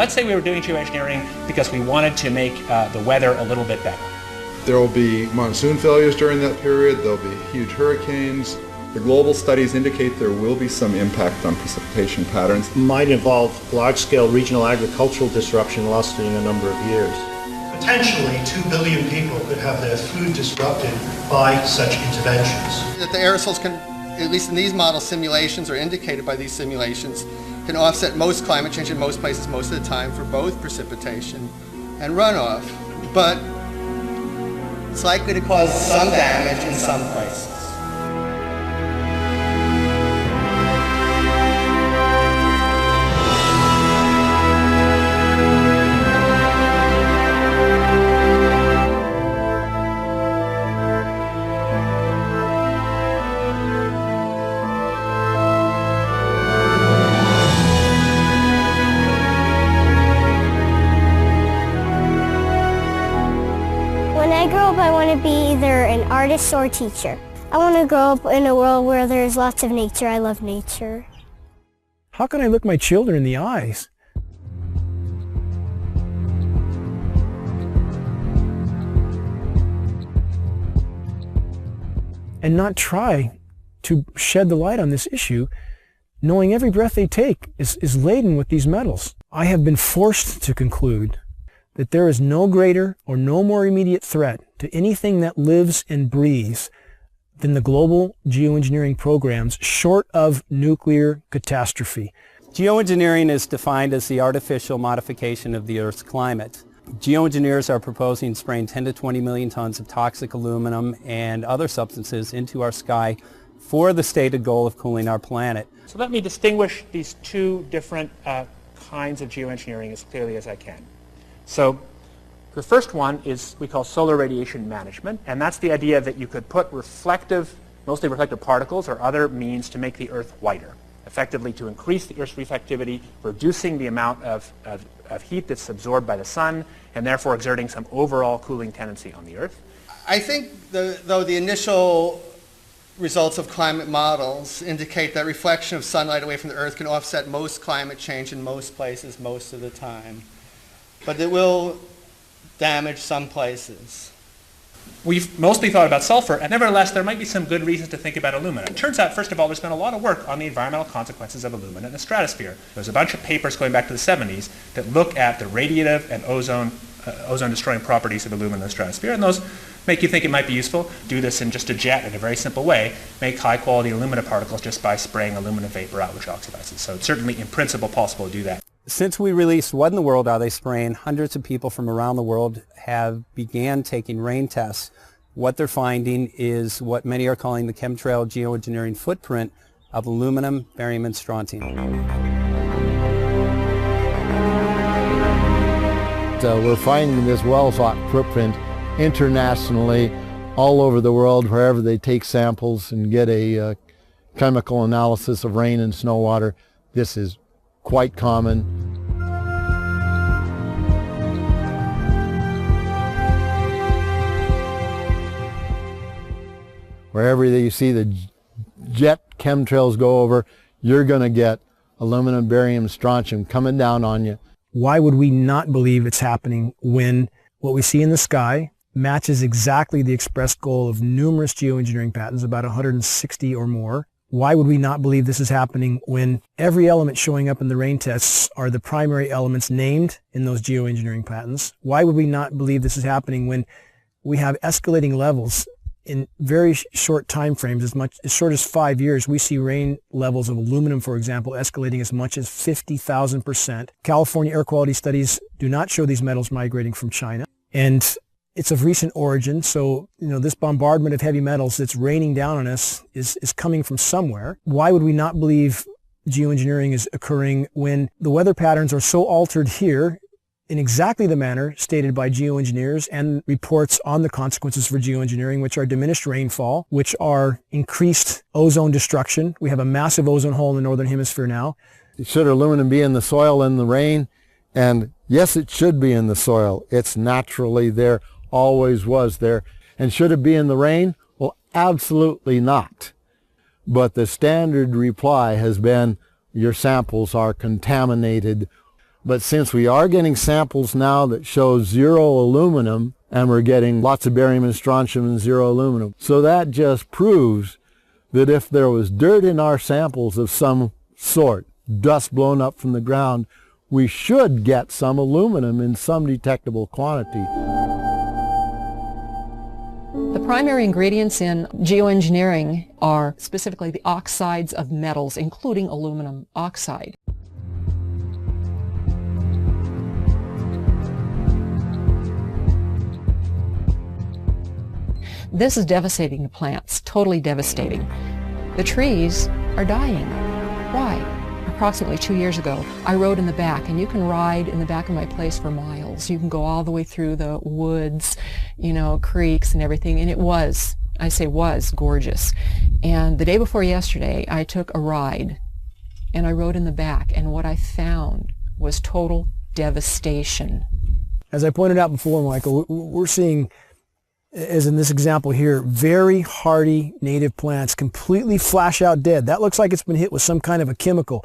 Let's say we were doing geoengineering because we wanted to make the weather a little bit better. There will be monsoon failures during that period. There will be huge hurricanes. The global studies indicate there will be some impact on precipitation patterns. Might involve large-scale regional agricultural disruption lasting a number of years. Potentially 2 billion people could have their food disrupted by such interventions. That the aerosols can, at least in these model simulations or indicated by these simulations, can offset most climate change in most places most of the time for both precipitation and runoff. But it's likely to cause some damage in some places. I want to be either an artist or a teacher. I want to grow up in a world where there's lots of nature. I love nature. How can I look my children in the eyes and not try to shed the light on this issue, knowing every breath they take is laden with these metals? I have been forced to conclude that there is no greater or no more immediate threat to anything that lives and breathes than the global geoengineering programs short of nuclear catastrophe. Geoengineering is defined as the artificial modification of the Earth's climate. Geoengineers are proposing spraying 10 to 20 million tons of toxic aluminum and other substances into our sky for the stated goal of cooling our planet. So let me distinguish these two different kinds of geoengineering as clearly as I can. So the first one is we call solar radiation management, and that's the idea that you could put mostly reflective particles or other means to make the Earth whiter, effectively to increase the Earth's reflectivity, reducing the amount of heat that's absorbed by the sun, and therefore exerting some overall cooling tendency on the Earth. I think, though, the initial results of climate models indicate that reflection of sunlight away from the Earth can offset most climate change in most places most of the time. But it will damage some places. We've mostly thought about sulfur, and nevertheless, there might be some good reasons to think about alumina. It turns out, first of all, there's been a lot of work on the environmental consequences of alumina in the stratosphere. There's a bunch of papers going back to the 70s that look at the radiative and ozone-destroying properties of alumina in the stratosphere, and those make you think it might be useful. Do this in just a jet in a very simple way. Make high-quality alumina particles just by spraying alumina vapor out, which oxidizes. So it's certainly, in principle, possible to do that. Since we released What in the World Are They Spraying, hundreds of people from around the world have began taking rain tests. What they're finding is what many are calling the chemtrail geoengineering footprint of aluminum, barium, and strontium. We're finding this well-thought footprint internationally, all over the world, wherever they take samples and get a chemical analysis of rain and snow water. This is quite common. Wherever you see the jet chemtrails go over, you're going to get aluminum, barium, strontium coming down on you. Why would we not believe it's happening when what we see in the sky matches exactly the expressed goal of numerous geoengineering patents, about 160 or more? Why would we not believe this is happening when every element showing up in the rain tests are the primary elements named in those geoengineering patents? Why would we not believe this is happening when we have escalating levels in very short time frames, as short as 5 years? We see rain levels of aluminum, for example, escalating as much as 50,000%. California air quality studies do not show these metals migrating from China. And it's of recent origin, so this bombardment of heavy metals that's raining down on us is coming from somewhere. Why would we not believe geoengineering is occurring when the weather patterns are so altered here in exactly the manner stated by geoengineers and reports on the consequences for geoengineering, which are diminished rainfall, which are increased ozone destruction? We have a massive ozone hole in the northern hemisphere now. Should aluminum be in the soil in the rain? And yes, it should be in the soil. It's naturally there. Always was there. And should it be in the rain? Well, absolutely not. But the standard reply has been your samples are contaminated But since we are getting samples now that show zero aluminum, and we're getting lots of barium and strontium and zero aluminum, so that just proves that if there was dirt in our samples of some sort, dust blown up from the ground, we should get some aluminum in some detectable quantity. The primary ingredients in geoengineering are specifically the oxides of metals, including aluminum oxide. This is devastating to plants, totally devastating. The trees are dying. Why? Approximately 2 years ago, I rode in the back, and you can ride in the back of my place for miles. You can go all the way through the woods, you know, creeks and everything, and it was, I say was, gorgeous. And the day before yesterday, I took a ride, and I rode in the back, and what I found was total devastation. As I pointed out before, Michael, we're seeing, as in this example here, very hardy native plants completely flash out dead. That looks like it's been hit with some kind of a chemical.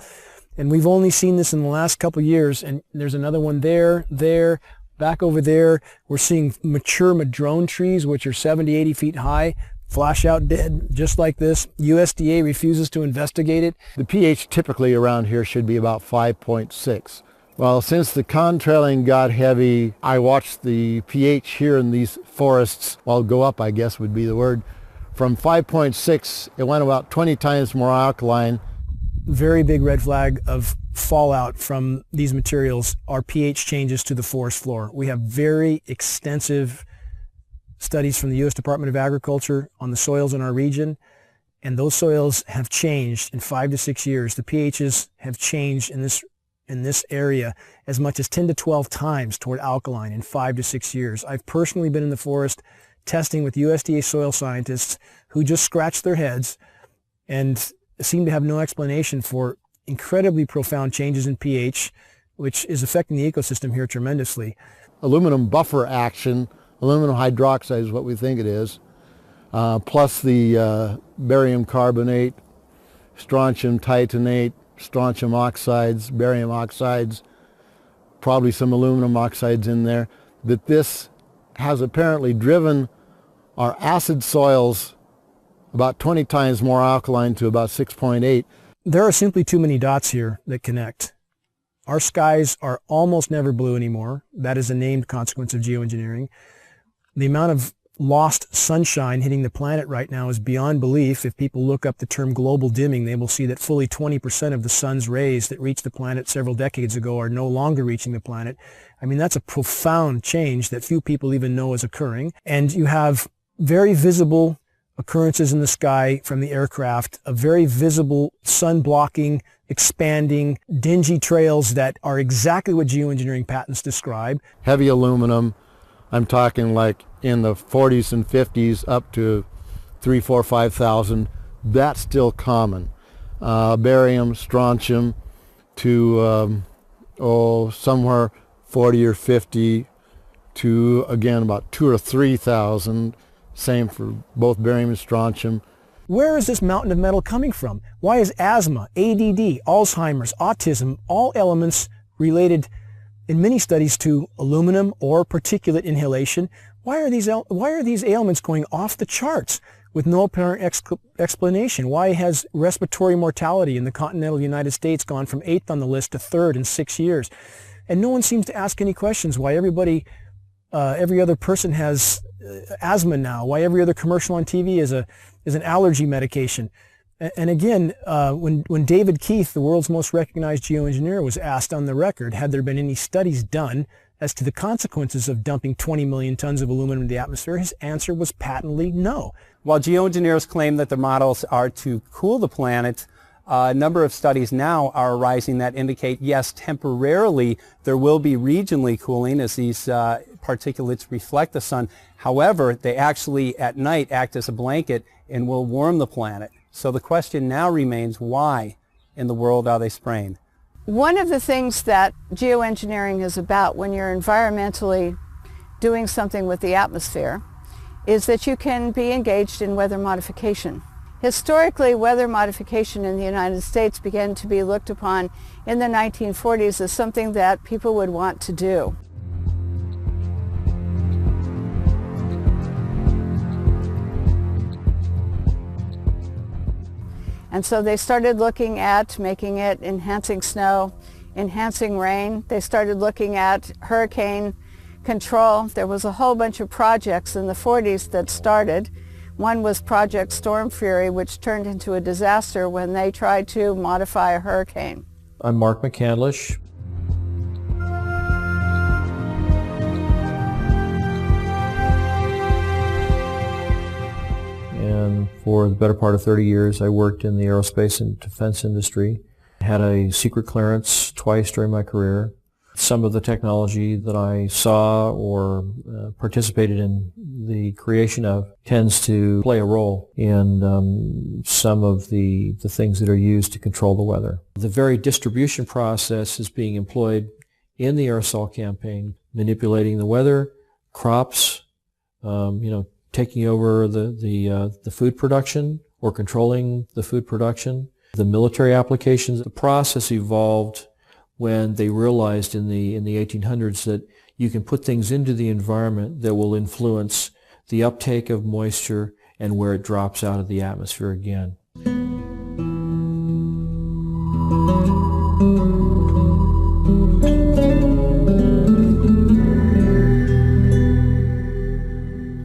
And we've only seen this in the last couple of years. And there's another one there, back over there. We're seeing mature madrone trees, which are 70, 80 feet high, flash out dead, just like this. USDA refuses to investigate it. The pH typically around here should be about 5.6. Well, since the contrailing got heavy, I watched the pH here in these forests, well, go up, I guess would be the word. From 5.6, it went about 20 times more alkaline. Very big red flag of fallout from these materials are pH changes to the forest floor. We have very extensive studies from the U.S. Department of Agriculture on the soils in our region, and those soils have changed in 5 to 6 years. The pHs have changed in this area as much as 10 to 12 times toward alkaline in 5 to 6 years. I've personally been in the forest testing with USDA soil scientists who just scratch their heads and seem to have no explanation for incredibly profound changes in pH, which is affecting the ecosystem here tremendously. Aluminum buffer action, aluminum hydroxide is what we think it is, plus the barium carbonate, strontium titanate, strontium oxides, barium oxides, probably some aluminum oxides in there, that this has apparently driven our acid soils about 20 times more alkaline to about 6.8. There are simply too many dots here that connect. Our skies are almost never blue anymore. That is a named consequence of geoengineering. The amount of lost sunshine hitting the planet right now is beyond belief. If people look up the term global dimming, they will see that fully 20% of the sun's rays that reached the planet several decades ago are no longer reaching the planet. I mean, that's a profound change that few people even know is occurring. And you have very visible occurrences in the sky from the aircraft, a very visible sun-blocking, expanding, dingy trails that are exactly what geoengineering patents describe. Heavy aluminum, I'm talking like in the 40s and 50s up to 3,000, 4,000, 5,000. That's still common. Barium, strontium to somewhere 40 or 50 to, again, about 2,000 or 3,000. Same for both barium and strontium. Where is this mountain of metal coming from? Why is asthma, ADD, Alzheimer's, autism, all elements related in many studies to aluminum or particulate inhalation? Why are these ailments going off the charts with no apparent explanation? Why has respiratory mortality in the continental United States gone from 8th on the list to 3rd in 6 years? And no one seems to ask any questions. Why every other person has asthma now? Why every other commercial on TV is an allergy medication? And again, when David Keith, the world's most recognized geoengineer, was asked on the record, had there been any studies done as to the consequences of dumping 20 million tons of aluminum in the atmosphere, his answer was patently no. While geoengineers claim that the models are to cool the planet, a number of studies now are arising that indicate, yes, temporarily there will be regionally cooling as these particulates reflect the sun. However, they actually at night act as a blanket and will warm the planet. So the question now remains, why in the world are they spraying? One of the things that geoengineering is about when you're environmentally doing something with the atmosphere is that you can be engaged in weather modification. Historically, weather modification in the United States began to be looked upon in the 1940s as something that people would want to do. And so they started looking at making it enhancing snow, enhancing rain. They started looking at hurricane control. There was a whole bunch of projects in the 40s that started. One was Project Storm Fury, which turned into a disaster when they tried to modify a hurricane. I'm Mark McCandlish. And for the better part of 30 years, I worked in the aerospace and defense industry. Had a secret clearance twice during my career. Some of the technology that I saw or participated in the creation of tends to play a role in some of the things that are used to control the weather. The very distribution process is being employed in the aerosol campaign, manipulating the weather, crops, taking over the food production or controlling the food production. The military applications, the process evolved when they realized in the 1800s that you can put things into the environment that will influence the uptake of moisture and where it drops out of the atmosphere again. My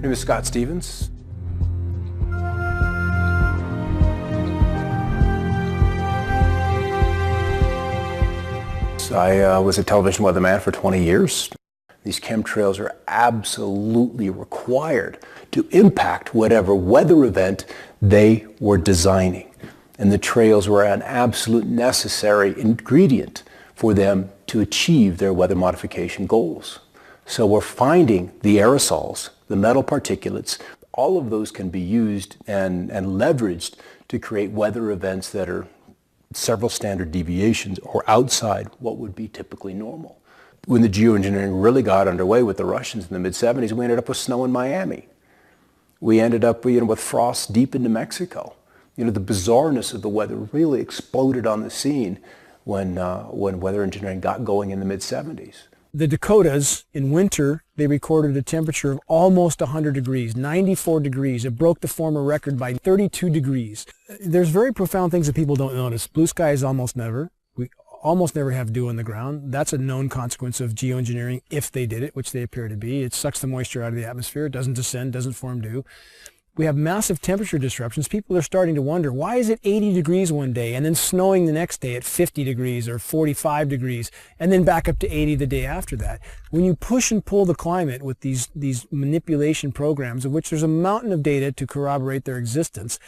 name is Scott Stevens. I was a television weatherman for 20 years. These chemtrails are absolutely required to impact whatever weather event they were designing. And the trails were an absolute necessary ingredient for them to achieve their weather modification goals. So we're finding the aerosols, the metal particulates, all of those can be used and leveraged to create weather events that are several standard deviations or outside what would be typically normal. When the geoengineering really got underway with the Russians in the mid-70s, we ended up with snow in Miami. We ended up with frost deep into Mexico. The bizarreness of the weather really exploded on the scene when weather engineering got going in the mid-70s. The Dakotas, in winter, they recorded a temperature of almost 100 degrees, 94 degrees. It broke the former record by 32 degrees. There's very profound things that people don't notice. Blue skies almost never. We almost never have dew on the ground. That's a known consequence of geoengineering if they did it, which they appear to be. It sucks the moisture out of the atmosphere. It doesn't descend, doesn't form dew. We have massive temperature disruptions. People are starting to wonder, why is it 80 degrees one day and then snowing the next day at 50 degrees or 45 degrees and then back up to 80 the day after that? When you push and pull the climate with these manipulation programs, of which there's a mountain of data to corroborate their existence,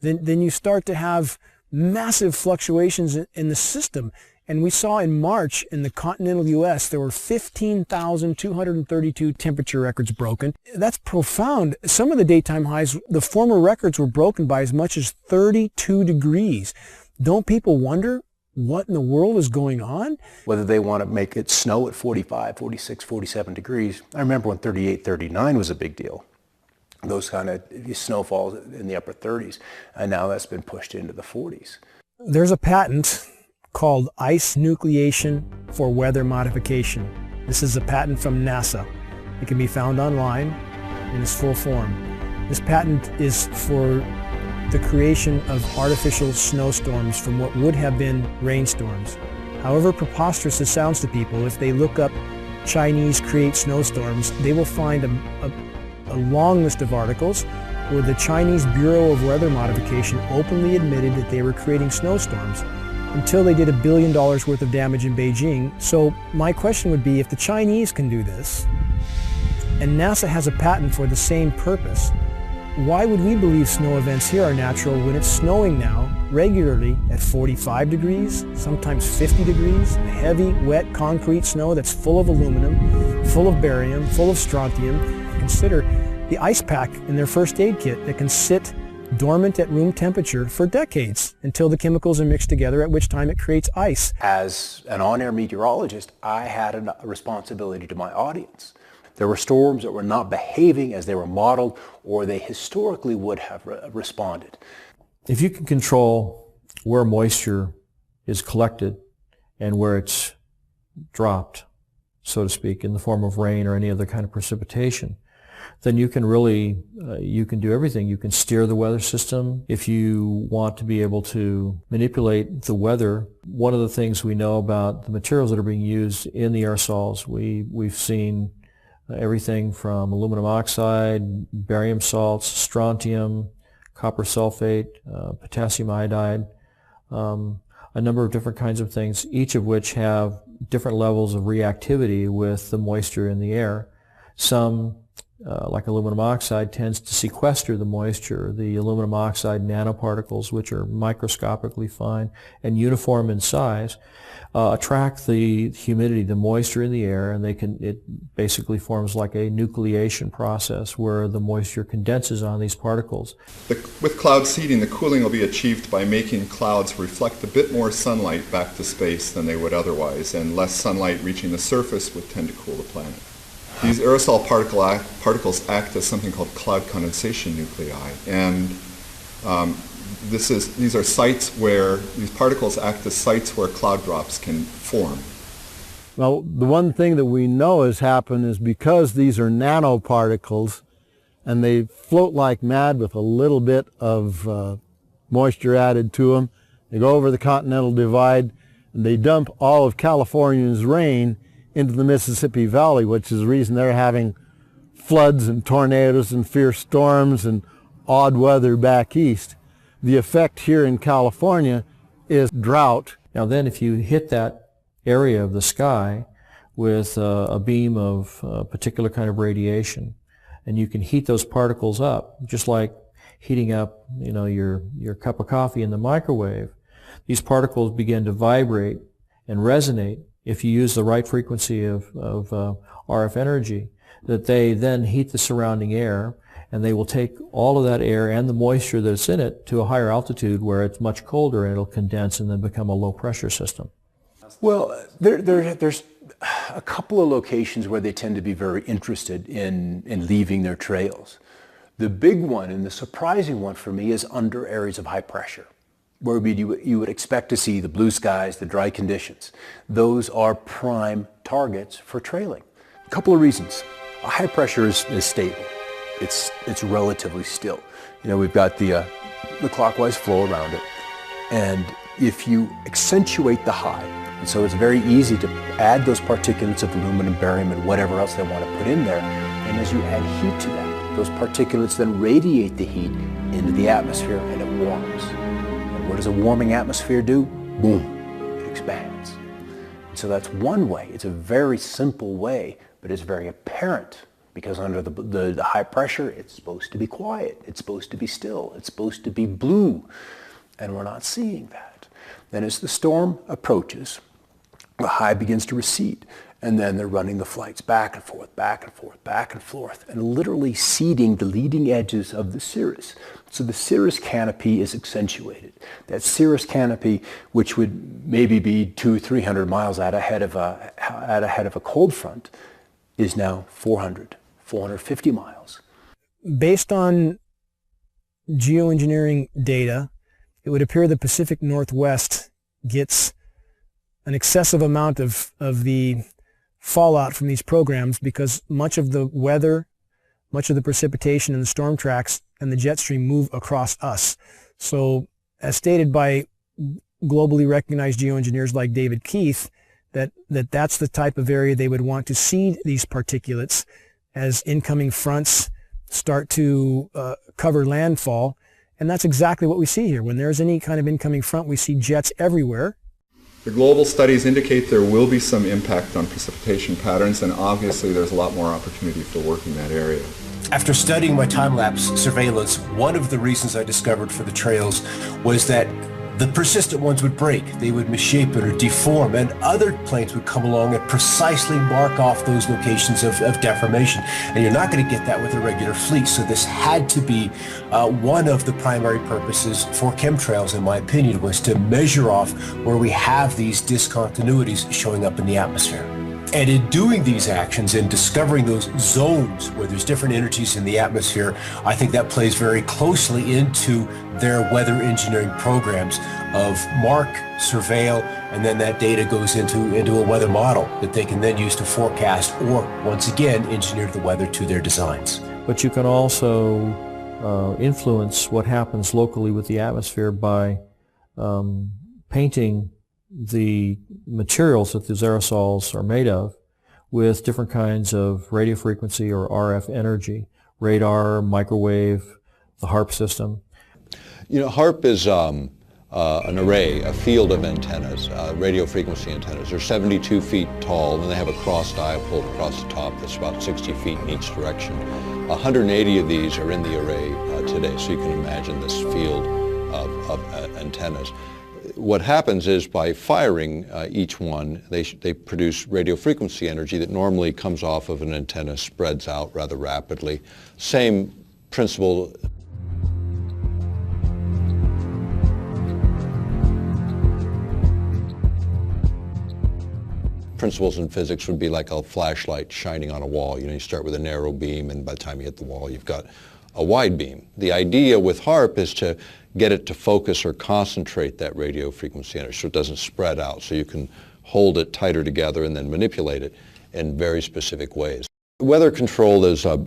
then you start to have massive fluctuations in the system. And we saw in March in the continental U.S. there were 15,232 temperature records broken. That's profound. Some of the daytime highs, the former records were broken by as much as 32 degrees. Don't people wonder what in the world is going on? Whether they want to make it snow at 45, 46, 47 degrees. I remember when 38, 39 was a big deal. Those kind of snowfalls in the upper 30s. And now that's been pushed into the 40s. There's a patent called ice nucleation for weather modification. This is a patent from NASA. It can be found online in its full form. This patent is for the creation of artificial snowstorms from what would have been rainstorms. However preposterous it sounds to people, if they look up Chinese create snowstorms, they will find a long list of articles where the Chinese Bureau of Weather Modification openly admitted that they were creating snowstorms until they did $1 billion worth of damage in Beijing. So my question would be, if the Chinese can do this, and NASA has a patent for the same purpose, why would we believe snow events here are natural when it's snowing now regularly at 45 degrees, sometimes 50 degrees, heavy, wet, concrete snow that's full of aluminum, full of barium, full of strontium? Consider the ice pack in their first aid kit that can sit dormant at room temperature for decades until the chemicals are mixed together, at which time it creates ice. As an on-air meteorologist, I had a responsibility to my audience. There were storms that were not behaving as they were modeled or they historically would have responded. If you can control where moisture is collected and where it's dropped, so to speak, in the form of rain or any other kind of precipitation, then you can really, you can do everything. You can steer the weather system. If you want to be able to manipulate the weather, one of the things we know about the materials that are being used in the aerosols, we've seen everything from aluminum oxide, barium salts, strontium, copper sulfate, potassium iodide, a number of different kinds of things, each of which have different levels of reactivity with the moisture in the air. Some, like aluminum oxide, tends to sequester the moisture. The aluminum oxide nanoparticles, which are microscopically fine and uniform in size, attract the humidity, the moisture in the air, and it basically forms like a nucleation process where the moisture condenses on these particles. With cloud seeding, the cooling will be achieved by making clouds reflect a bit more sunlight back to space than they would otherwise, and less sunlight reaching the surface would tend to cool the planet. These aerosol particles act as something called cloud condensation nuclei, and these are sites where these particles act as sites where cloud drops can form. Well, the one thing that we know has happened is because these are nanoparticles and they float like mad with a little bit of moisture added to them, they go over the Continental Divide and they dump all of California's rain into the Mississippi Valley, which is the reason they're having floods and tornadoes and fierce storms and odd weather back east. The effect here in California is drought. Now then, if you hit that area of the sky with a beam of a particular kind of radiation, and you can heat those particles up, just like heating up, your cup of coffee in the microwave, these particles begin to vibrate and resonate if you use the right frequency of RF energy, that they then heat the surrounding air, and they will take all of that air and the moisture that's in it to a higher altitude where it's much colder, and it'll condense and then become a low pressure system. Well, there's a couple of locations where they tend to be very interested in leaving their trails. The big one and the surprising one for me is under areas of high pressure, where you would expect to see the blue skies, the dry conditions. Those are prime targets for trailing. A couple of reasons. High pressure is stable. It's relatively still. We've got the clockwise flow around it, and if you accentuate the high, and so it's very easy to add those particulates of aluminum, barium, and whatever else they want to put in there, and as you add heat to that, those particulates then radiate the heat into the atmosphere, and it warms. And what does a warming atmosphere do? Boom, it expands. So that's one way. It's a very simple way, but it's very apparent. Because under the high pressure, it's supposed to be quiet, it's supposed to be still, it's supposed to be blue, and we're not seeing that. Then as the storm approaches, the high begins to recede, and then they're running the flights back and forth, back and forth, back and forth, and literally seeding the leading edges of the cirrus. So the cirrus canopy is accentuated. That cirrus canopy, which would maybe be 200-300 miles out ahead of a cold front, is now 450 miles. Based on geoengineering data, it would appear the Pacific Northwest gets an excessive amount of the fallout from these programs because much of the weather, much of the precipitation and the storm tracks and the jet stream move across us. So as stated by globally recognized geoengineers like David Keith, that's the type of area they would want to seed these particulates as incoming fronts start to cover landfall. And that's exactly what we see here. When there's any kind of incoming front, we see jets everywhere. The global studies indicate there will be some impact on precipitation patterns, and obviously there's a lot more opportunity for work in that area. After studying my time-lapse surveillance, one of the reasons I discovered for the trails was that the persistent ones would break, they would misshapen or deform, and other planes would come along and precisely mark off those locations of deformation. And you're not going to get that with a regular fleet, so this had to be one of the primary purposes for chemtrails, in my opinion, was to measure off where we have these discontinuities showing up in the atmosphere. And in doing these actions and discovering those zones where there's different energies in the atmosphere, I think that plays very closely into their weather engineering programs of mark, surveil, and then that data goes into a weather model that they can then use to forecast or, once again, engineer the weather to their designs. But you can also influence what happens locally with the atmosphere by painting the materials that these aerosols are made of with different kinds of radio frequency or RF energy, radar, microwave, the HARP system. You know, HARP is an array, a field of antennas, radio frequency antennas. They're 72 feet tall, and they have a cross dipole across the top that's about 60 feet in each direction. 180 of these are in the array today, so you can imagine this field of antennas. What happens is by firing each one, they produce radio frequency energy that normally comes off of an antenna, spreads out rather rapidly. Same principle. Principles in physics would be like a flashlight shining on a wall. You know, you start with a narrow beam, and by the time you hit the wall, you've got a wide beam. The idea with HARP is to get it to focus or concentrate that radio frequency energy so it doesn't spread out, so you can hold it tighter together and then manipulate it in very specific ways. Weather control is a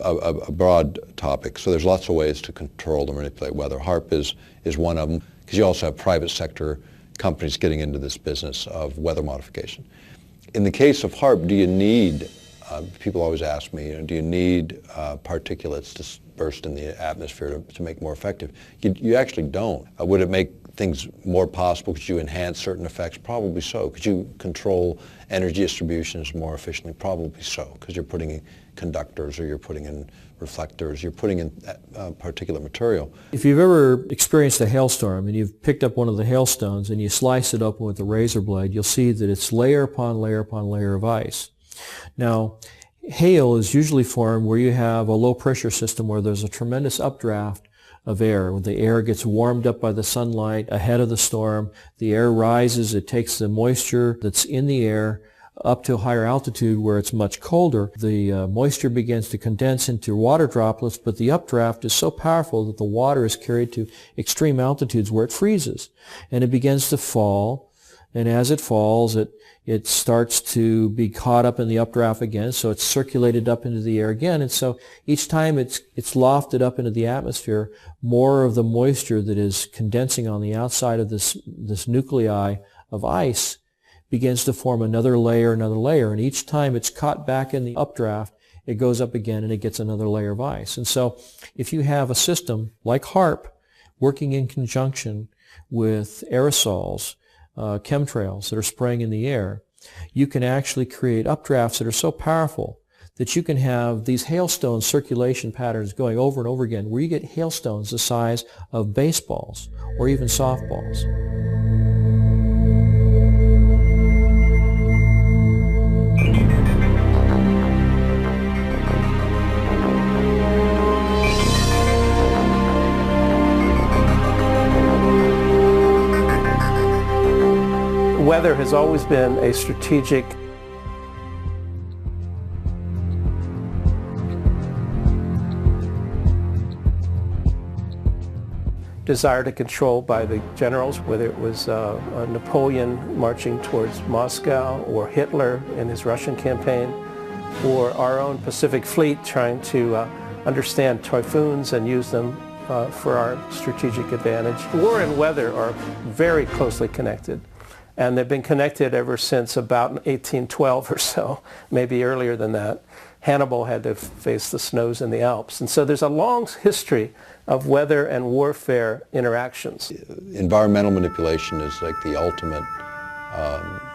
broad topic, so there's lots of ways to control and manipulate weather. HARP is one of them, because you also have private sector companies getting into this business of weather modification. In the case of HARP, do you need, people always ask me, do you need particulates to burst in the atmosphere to make more effective? You actually don't. Would it make things more possible? Could you enhance certain effects? Probably so. Could you control energy distributions more efficiently? Probably so, because you're putting in conductors, or you're putting in reflectors, you're putting in particulate material. If you've ever experienced a hailstorm and you've picked up one of the hailstones and you slice it open with a razor blade, you'll see that it's layer upon layer upon layer of ice. Now, hail is usually formed where you have a low pressure system where there's a tremendous updraft of air. When the air gets warmed up by the sunlight ahead of the storm, the air rises, it takes the moisture that's in the air up to a higher altitude where it's much colder. The moisture begins to condense into water droplets, but the updraft is so powerful that the water is carried to extreme altitudes where it freezes. And it begins to fall, and as it falls, it starts to be caught up in the updraft again, so it's circulated up into the air again, and so each time it's lofted up into the atmosphere, more of the moisture that is condensing on the outside of this nuclei of ice begins to form another layer, and each time it's caught back in the updraft, it goes up again and it gets another layer of ice. And so if you have a system like HARP working in conjunction with aerosols, chemtrails that are spraying in the air, you can actually create updrafts that are so powerful that you can have these hailstone circulation patterns going over and over again, where you get hailstones the size of baseballs or even softballs. Weather has always been a strategic desire to control by the generals, whether it was Napoleon marching towards Moscow, or Hitler in his Russian campaign, or our own Pacific Fleet trying to understand typhoons and use them for our strategic advantage. War and weather are very closely connected. And they've been connected ever since about 1812 or so, maybe earlier than that. Hannibal had to face the snows in the Alps. And so there's a long history of weather and warfare interactions. Environmental manipulation is like the ultimate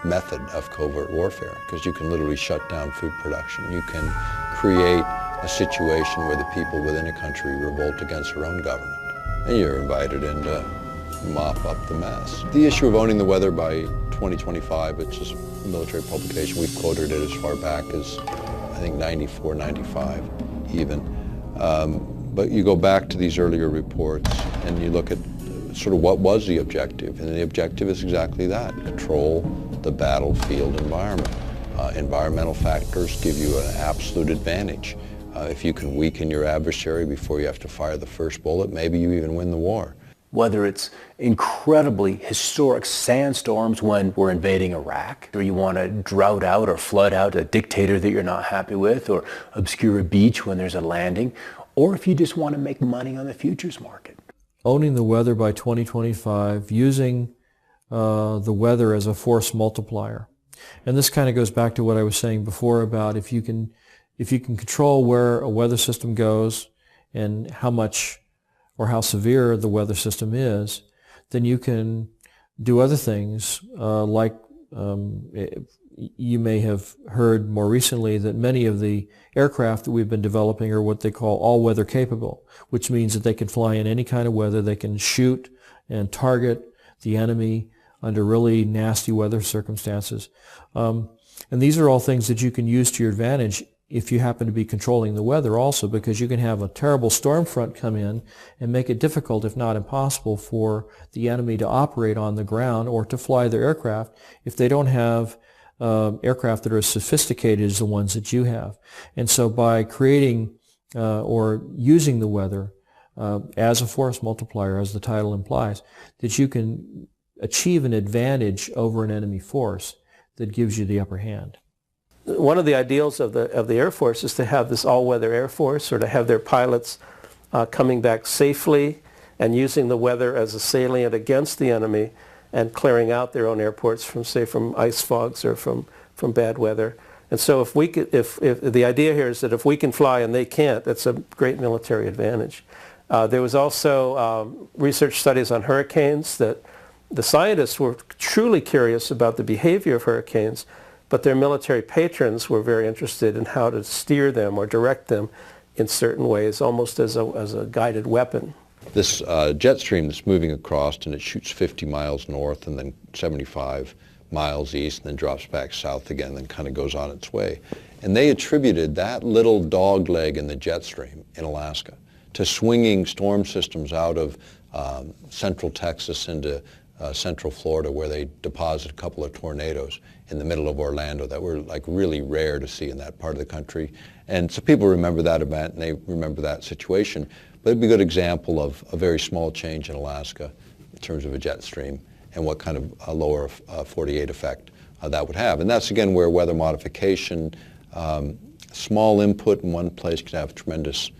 method of covert warfare, because you can literally shut down food production. You can create a situation where the people within a country revolt against their own government, and you're invited in to mop up the mess. The issue of owning the weather by 2025, it's just a military publication. We've quoted it as far back as, I think, 94, 95 even. But you go back to these earlier reports and you look at sort of what was the objective, and the objective is exactly that: control the battlefield environment. Environmental factors give you an absolute advantage. If you can weaken your adversary before you have to fire the first bullet, maybe you even win the war. Whether it's incredibly historic sandstorms when we're invading Iraq, or you want to drought out or flood out a dictator that you're not happy with, or obscure a beach when there's a landing, or if you just want to make money on the futures market. Owning the weather by 2025, using the weather as a force multiplier. And this kind of goes back to what I was saying before about if you can control where a weather system goes and how much or how severe the weather system is, then you can do other things like you may have heard more recently that many of the aircraft that we've been developing are what they call all-weather capable, which means that they can fly in any kind of weather. They can shoot and target the enemy under really nasty weather circumstances. And these are all things that you can use to your advantage if you happen to be controlling the weather also, because you can have a terrible storm front come in and make it difficult, if not impossible, for the enemy to operate on the ground or to fly their aircraft if they don't have aircraft that are as sophisticated as the ones that you have. And so by creating or using the weather as a force multiplier, as the title implies, that you can achieve an advantage over an enemy force that gives you the upper hand. One of the ideals of the Air Force is to have this all-weather Air Force, or to have their pilots coming back safely and using the weather as a salient against the enemy and clearing out their own airports from, say, from ice fogs or from bad weather. And so if the idea here is that if we can fly and they can't, that's a great military advantage. There was also research studies on hurricanes that the scientists were truly curious about the behavior of hurricanes, but their military patrons were very interested in how to steer them or direct them in certain ways, almost as a guided weapon. This jet stream that's moving across, and it shoots 50 miles north and then 75 miles east and then drops back south again and then kind of goes on its way. And they attributed that little dog leg in the jet stream in Alaska to swinging storm systems out of central Texas into central Florida, where they deposited a couple of tornadoes in the middle of Orlando that were like really rare to see in that part of the country. And so people remember that event and they remember that situation. But it'd be a good example of a very small change in Alaska in terms of a jet stream and what kind of a lower 48 effect that would have. And that's again where weather modification, small input in one place can have tremendous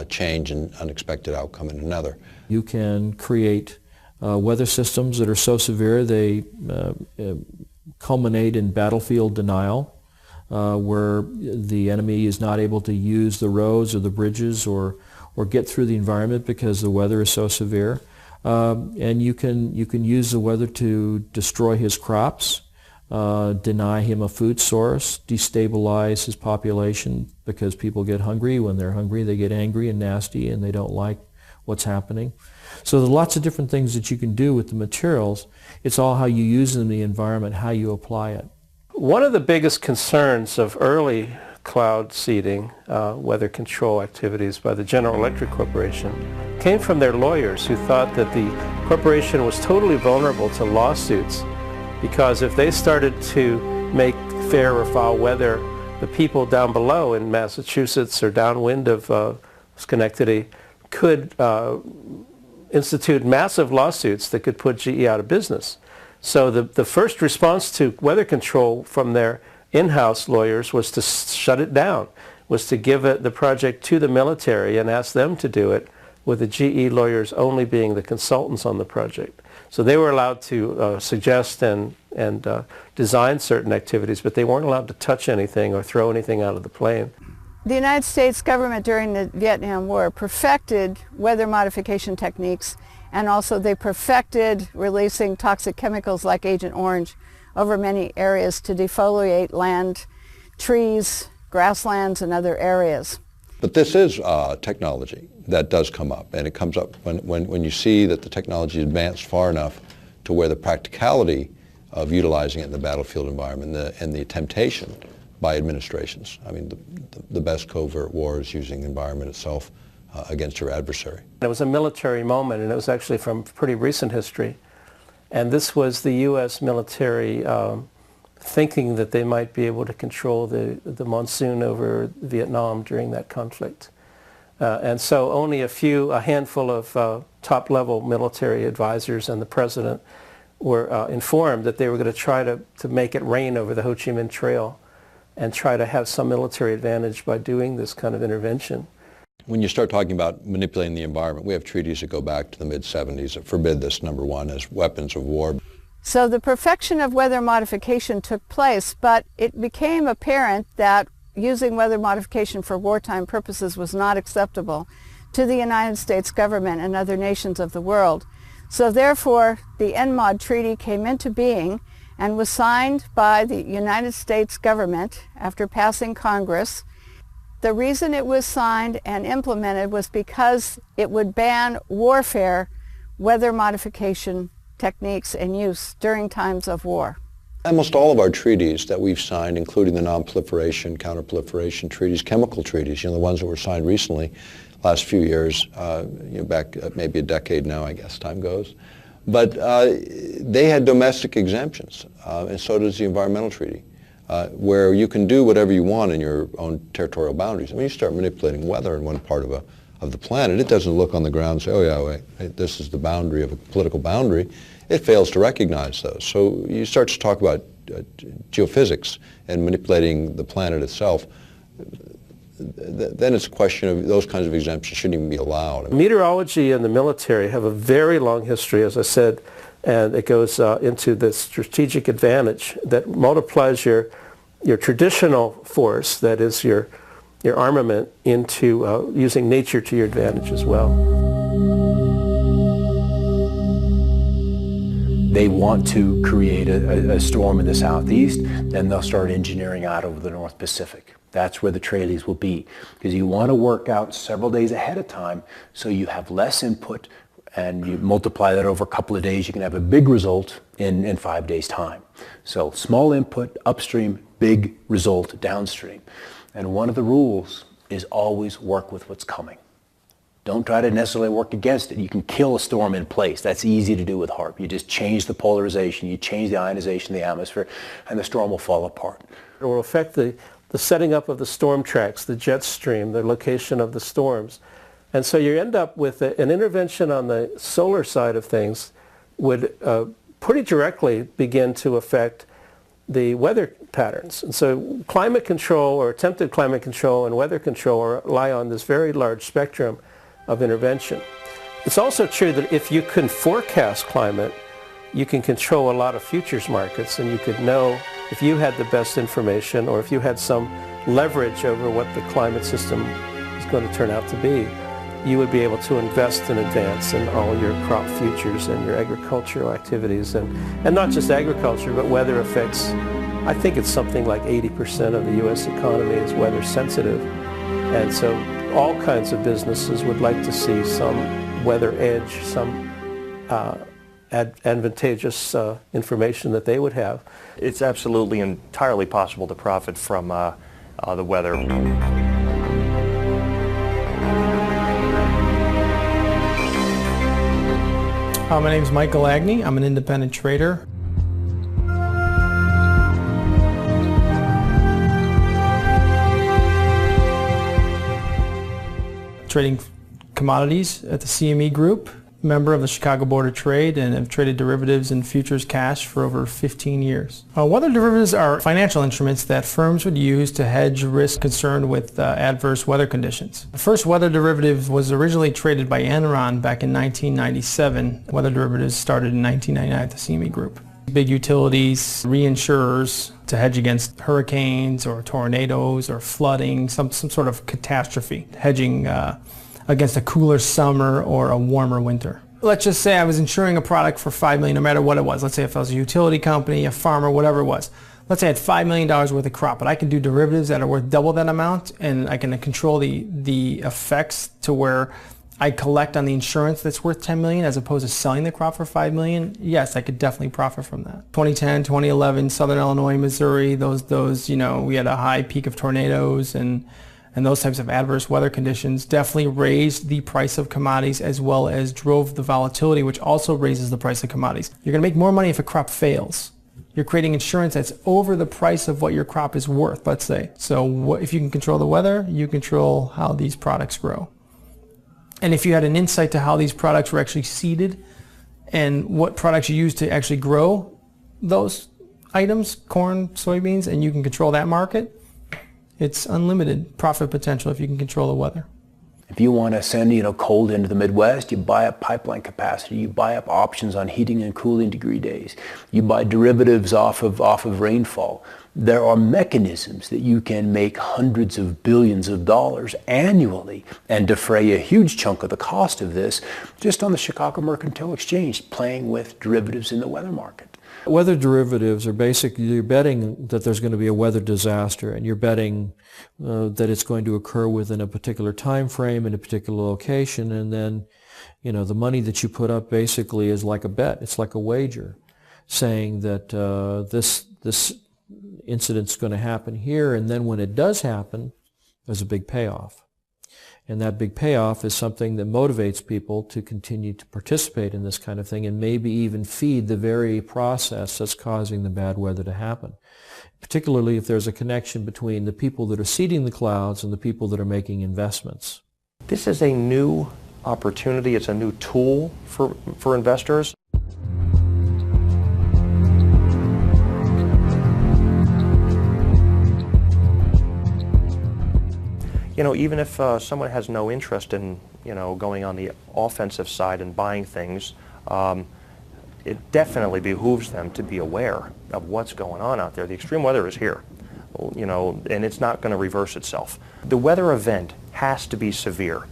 change and unexpected outcome in another. You can create weather systems that are so severe they culminate in battlefield denial, where the enemy is not able to use the roads or the bridges or get through the environment because the weather is so severe. And you can use the weather to destroy his crops, deny him a food source, destabilize his population because people get hungry. When they're hungry, they get angry and nasty and they don't like what's happening. So there are lots of different things that you can do with the materials. It's all how you use them in the environment, how you apply it. One of the biggest concerns of early cloud seeding, weather control activities by the General Electric Corporation came from their lawyers, who thought that the corporation was totally vulnerable to lawsuits, because if they started to make fair or foul weather, the people down below in Massachusetts or downwind of Schenectady could institute massive lawsuits that could put GE out of business. So the first response to weather control from their in-house lawyers was to shut it down, was to give the project to the military and ask them to do it, with the GE lawyers only being the consultants on the project. So they were allowed to suggest and design certain activities, but they weren't allowed to touch anything or throw anything out of the plane. The United States government during the Vietnam War perfected weather modification techniques, and also they perfected releasing toxic chemicals like Agent Orange over many areas to defoliate land, trees, grasslands, and other areas. But this is technology that does come up, and it comes up when you see that the technology is advanced far enough to where the practicality of utilizing it in the battlefield environment and the temptation by administrations. I mean, the best covert war is using the environment itself against your adversary. It was a military moment, and it was actually from pretty recent history. And this was the U.S. military thinking that they might be able to control the monsoon over Vietnam during that conflict. And so only a handful of top-level military advisors and the president were informed that they were going to try to make it rain over the Ho Chi Minh Trail and try to have some military advantage by doing this kind of intervention. When you start talking about manipulating the environment, we have treaties that go back to the mid-70s that forbid this, number one, as weapons of war. So the perfection of weather modification took place, but it became apparent that using weather modification for wartime purposes was not acceptable to the United States government and other nations of the world. So therefore, the NMOD Treaty came into being and was signed by the United States government after passing Congress. The reason it was signed and implemented was because it would ban warfare, weather modification techniques and use during times of war. Almost all of our treaties that we've signed, including the non-proliferation, counter-proliferation treaties, chemical treaties, the ones that were signed recently, last few years, back maybe a decade now, I guess time goes. But they had domestic exemptions, and so does the environmental treaty, where you can do whatever you want in your own territorial boundaries. I mean, you start manipulating weather in one part of the planet, it doesn't look on the ground and say, oh yeah, wait, this is the boundary of a political boundary. It fails to recognize those. So you start to talk about geophysics and manipulating the planet itself. Then it's a question of those kinds of exemptions shouldn't even be allowed. Meteorology and the military have a very long history, as I said, and it goes into the strategic advantage that multiplies your traditional force, that is your armament, into using nature to your advantage as well. They want to create a storm in the southeast, then they'll start engineering out over the North Pacific. That's where the trailies will be, because you want to work out several days ahead of time so you have less input, and you multiply that over a couple of days, you can have a big result in 5 days' time. So small input upstream, big result downstream. And one of the rules is always work with what's coming. Don't try to necessarily work against it. You can kill a storm in place. That's easy to do with HAARP. You just change the polarization, you change the ionization of the atmosphere, and the storm will fall apart. It will affect the setting up of the storm tracks, the jet stream, the location of the storms. And so you end up with an intervention on the solar side of things would pretty directly begin to affect the weather patterns. And so climate control, or attempted climate control, and weather control rely on this very large spectrum of intervention. It's also true that if you can forecast climate, you can control a lot of futures markets, and you could know if you had the best information, or if you had some leverage over what the climate system is going to turn out to be, you would be able to invest in advance in all your crop futures and your agricultural activities, and not just agriculture, but weather effects. I think it's something like 80% of the U.S. economy is weather sensitive, and so all kinds of businesses would like to see some weather edge, some advantageous information that they would have. It's absolutely entirely possible to profit from the weather. My name is Michael Agnew. I'm an independent trader. Trading commodities at the CME Group, member of the Chicago Board of Trade, and have traded derivatives and futures cash for over 15 years. Weather derivatives are financial instruments that firms would use to hedge risk concerned with adverse weather conditions. The first weather derivative was originally traded by Enron back in 1997. Weather derivatives started in 1999 at the CME Group. Big utilities, reinsurers to hedge against hurricanes or tornadoes or flooding, some sort of catastrophe, hedging against a cooler summer or a warmer winter. Let's just say I was insuring a product for $5 million, no matter what it was. Let's say if I was a utility company, a farmer, whatever it was. Let's say I had $5 million worth of crop, but I can do derivatives that are worth double that amount, and I can control the effects to where I collect on the insurance that's worth $10 million as opposed to selling the crop for $5 million. Yes, I could definitely profit from that. 2010, 2011, Southern Illinois, Missouri, those we had a high peak of tornadoes and those types of adverse weather conditions definitely raised the price of commodities as well as drove the volatility, which also raises the price of commodities. You're going to make more money if a crop fails. You're creating insurance that's over the price of what your crop is worth, let's say. So if you can control the weather, you control how these products grow. And if you had an insight to how these products were actually seeded and what products you use to actually grow those items, corn, soybeans, and you can control that market, it's unlimited profit potential if you can control the weather. If you want to send, cold into the Midwest, you buy up pipeline capacity, you buy up options on heating and cooling degree days, you buy derivatives off of rainfall. There are mechanisms that you can make hundreds of billions of dollars annually and defray a huge chunk of the cost of this just on the Chicago Mercantile Exchange, playing with derivatives in the weather market. Weather derivatives are basically, you're betting that there's going to be a weather disaster, and you're betting that it's going to occur within a particular time frame in a particular location, and then, the money that you put up basically is like a bet. It's like a wager, saying that this incident's going to happen here, and then when it does happen, there's a big payoff. And that big payoff is something that motivates people to continue to participate in this kind of thing and maybe even feed the very process that's causing the bad weather to happen. Particularly if there's a connection between the people that are seeding the clouds and the people that are making investments. This is a new opportunity. It's a new tool for investors. Even if someone has no interest in, going on the offensive side and buying things, it definitely behooves them to be aware of what's going on out there. The extreme weather is here, and it's not going to reverse itself. The weather event has to be severe.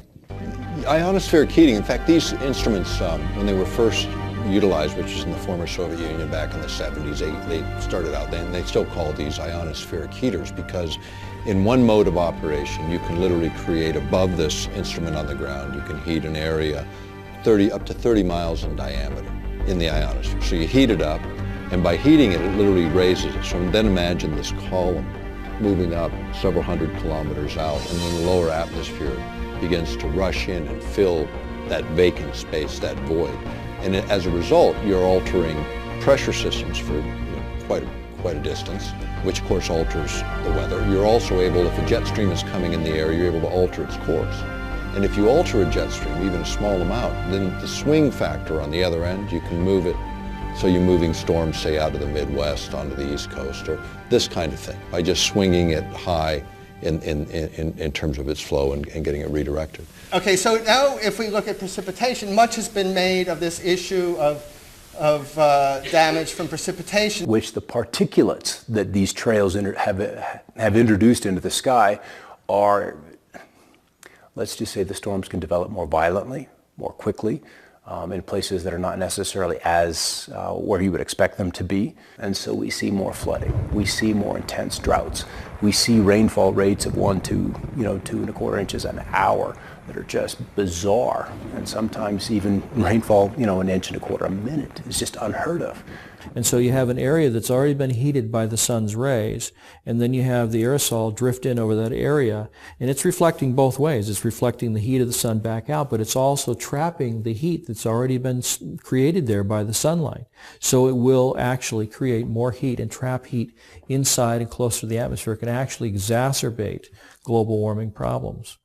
Ionospheric heating, in fact, these instruments, when they were first utilized, which is in the former Soviet Union back in the 70s, they started out then, they still call these ionospheric heaters because in one mode of operation, you can literally create above this instrument on the ground, you can heat an area up to 30 miles in diameter in the ionosphere. So you heat it up, and by heating it, it literally raises it. So then imagine this column moving up several hundred kilometers out, and then the lower atmosphere begins to rush in and fill that vacant space, that void. And as a result, you're altering pressure systems for quite a distance, which of course alters the weather. You're also able, if a jet stream is coming in the air, you're able to alter its course. And if you alter a jet stream, even a small amount, then the swing factor on the other end, you can move it so you're moving storms, say, out of the Midwest onto the East Coast, or this kind of thing, by just swinging it high in terms of its flow and getting it redirected. Okay, so now if we look at precipitation, much has been made of this issue of damage from precipitation. Which the particulates that these trails have introduced into the sky are, let's just say the storms can develop more violently, more quickly, in places that are not necessarily as where you would expect them to be. And so we see more flooding. We see more intense droughts. We see rainfall rates of 1 to 2¼ inches an hour that are just bizarre. And sometimes even rainfall, 1 inch and 1/4 a minute is just unheard of. And so you have an area that's already been heated by the sun's rays, and then you have the aerosol drift in over that area, and it's reflecting both ways. It's reflecting the heat of the sun back out, but it's also trapping the heat that's already been created there by the sunlight. So it will actually create more heat and trap heat inside and closer to the atmosphere. It can actually exacerbate global warming problems.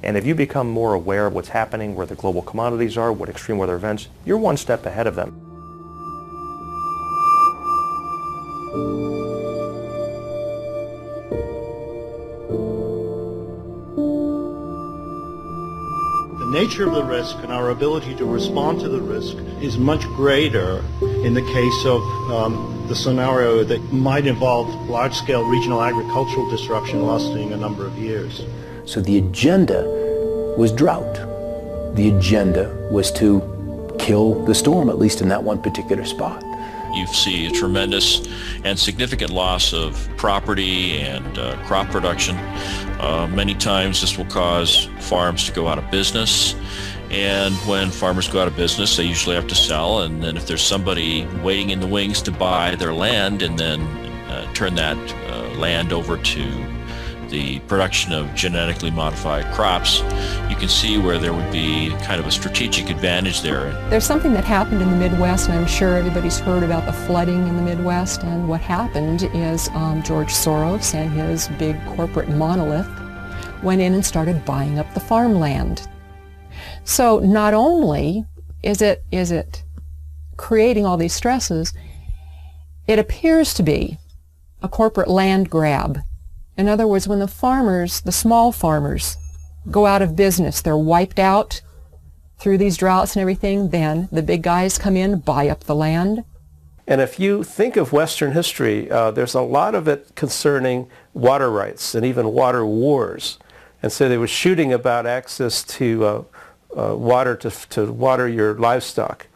And if you become more aware of what's happening, where the global commodities are, what extreme weather events, you're one step ahead of them. The nature of the risk and our ability to respond to the risk is much greater in the case of the scenario that might involve large-scale regional agricultural disruption lasting a number of years. So the agenda was drought. The agenda was to kill the storm, at least in that one particular spot. You see a tremendous and significant loss of property and crop production. Many times this will cause farms to go out of business, and when farmers go out of business, they usually have to sell, and then if there's somebody waiting in the wings to buy their land and then turn that land over to the production of genetically modified crops, you can see where there would be kind of a strategic advantage there. There's something that happened in the Midwest, and I'm sure everybody's heard about the flooding in the Midwest, and what happened is George Soros and his big corporate monolith went in and started buying up the farmland. So not only is it creating all these stresses, it appears to be a corporate land grab. In other words, when the farmers, the small farmers, go out of business, they're wiped out through these droughts and everything, then the big guys come in, buy up the land. And if you think of Western history, there's a lot of it concerning water rights and even water wars. And so they were shooting about access to water to water your livestock.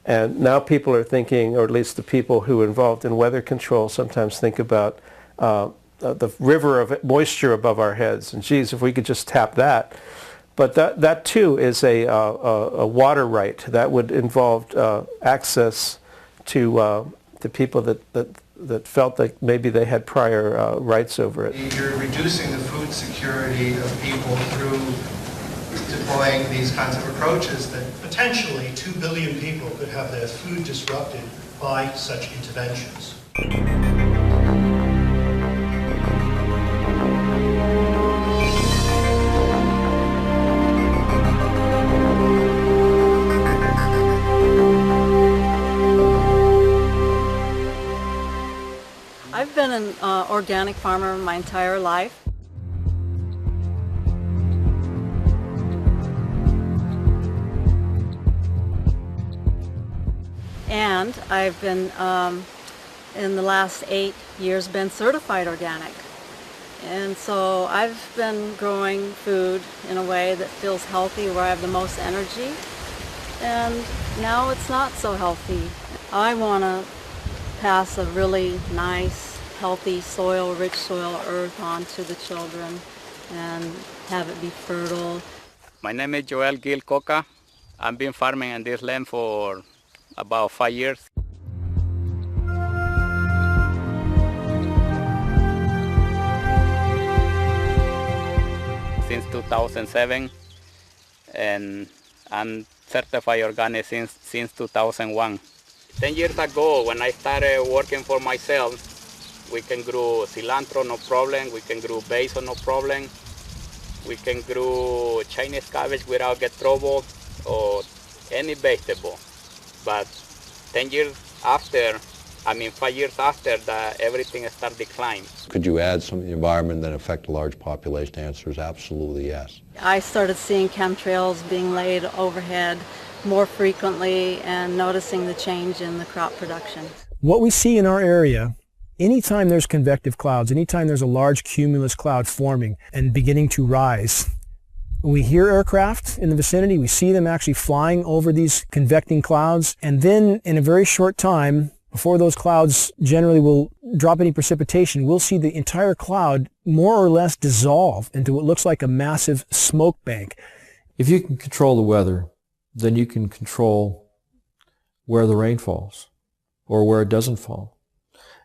And now people are thinking, or at least the people who are involved in weather control sometimes think about the river of moisture above our heads. And geez, if we could just tap that. But that too is a water right that would involve access to people that felt that maybe they had prior rights over it. You're reducing the food security of people through deploying these kinds of approaches that potentially 2 billion people could have their food disrupted by such interventions. I've been an organic farmer my entire life. And I've been, in the last 8 years, been certified organic. And so I've been growing food in a way that feels healthy, where I have the most energy. And now it's not so healthy. I want to pass a really nice, healthy soil, rich soil, earth on to the children and have it be fertile. My name is Joel Gil Coca. I've been farming in this land for about 5 years. Since 2007, and I'm certified organic since 2001. 10 years ago, when I started working for myself, we can grow cilantro, no problem. We can grow basil, no problem. We can grow Chinese cabbage without get trouble, or any vegetable. But 10 years after, 5 years after, that everything started declining. Could you add something to the environment that affect a large population? The answer is absolutely yes. I started seeing chemtrails being laid overhead more frequently and noticing the change in the crop production. What we see in our area, anytime there's convective clouds, anytime there's a large cumulus cloud forming and beginning to rise, we hear aircraft in the vicinity, we see them actually flying over these convecting clouds, and then in a very short time, before those clouds generally will drop any precipitation, we'll see the entire cloud more or less dissolve into what looks like a massive smoke bank. If you can control the weather, then you can control where the rain falls or where it doesn't fall.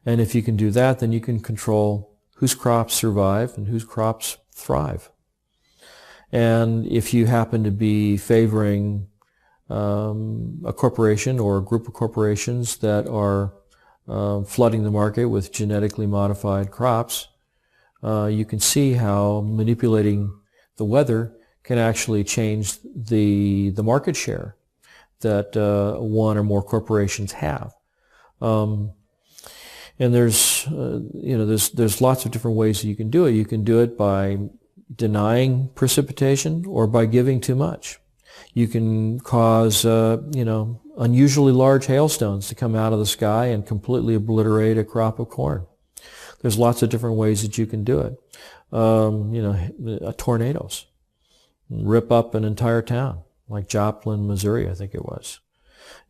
And if you can do that, then you can control whose crops survive and whose crops thrive. And if you happen to be favoring a corporation or a group of corporations that are flooding the market with genetically modified crops, you can see how manipulating the weather can actually change the market share that one or more corporations have. And there's lots of different ways that you can do it. You can do it by denying precipitation or by giving too much. You can cause unusually large hailstones to come out of the sky and completely obliterate a crop of corn. There's lots of different ways that you can do it. Tornadoes rip up an entire town, like Joplin, Missouri, I think it was.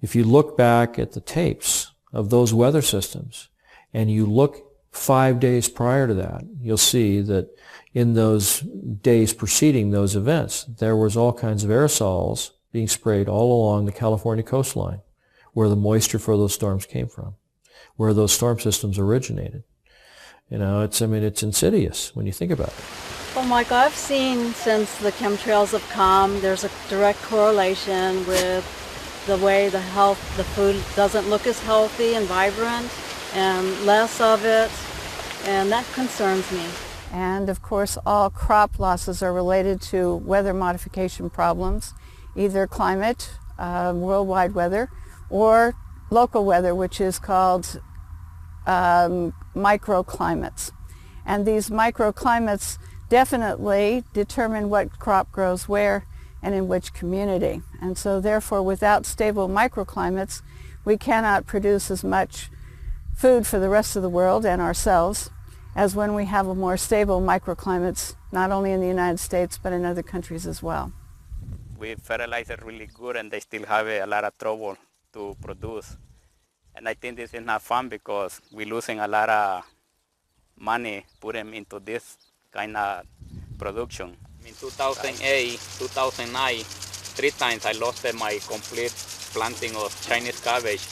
If you look back at the tapes of those weather systems and you look 5 days prior to that, you'll see that in those days preceding those events, there was all kinds of aerosols being sprayed all along the California coastline, where the moisture for those storms came from, where those storm systems originated. You know, it's insidious when you think about it. Well, Mike, I've seen since the chemtrails have come, there's a direct correlation with the way the food doesn't look as healthy and vibrant, and less of it, and that concerns me. And of course, all crop losses are related to weather modification problems, either climate, worldwide weather, or local weather, which is called microclimates. And these microclimates definitely determine what crop grows where and in which community. And so therefore, without stable microclimates, we cannot produce as much food for the rest of the world and ourselves as when we have a more stable microclimates, not only in the United States, but in other countries as well. We fertilize it really good, and they still have a lot of trouble to produce. And I think this is not fun because we're losing a lot of money put them into this kind of production. In 2008, 2009, 3 times I lost my complete planting of Chinese cabbage.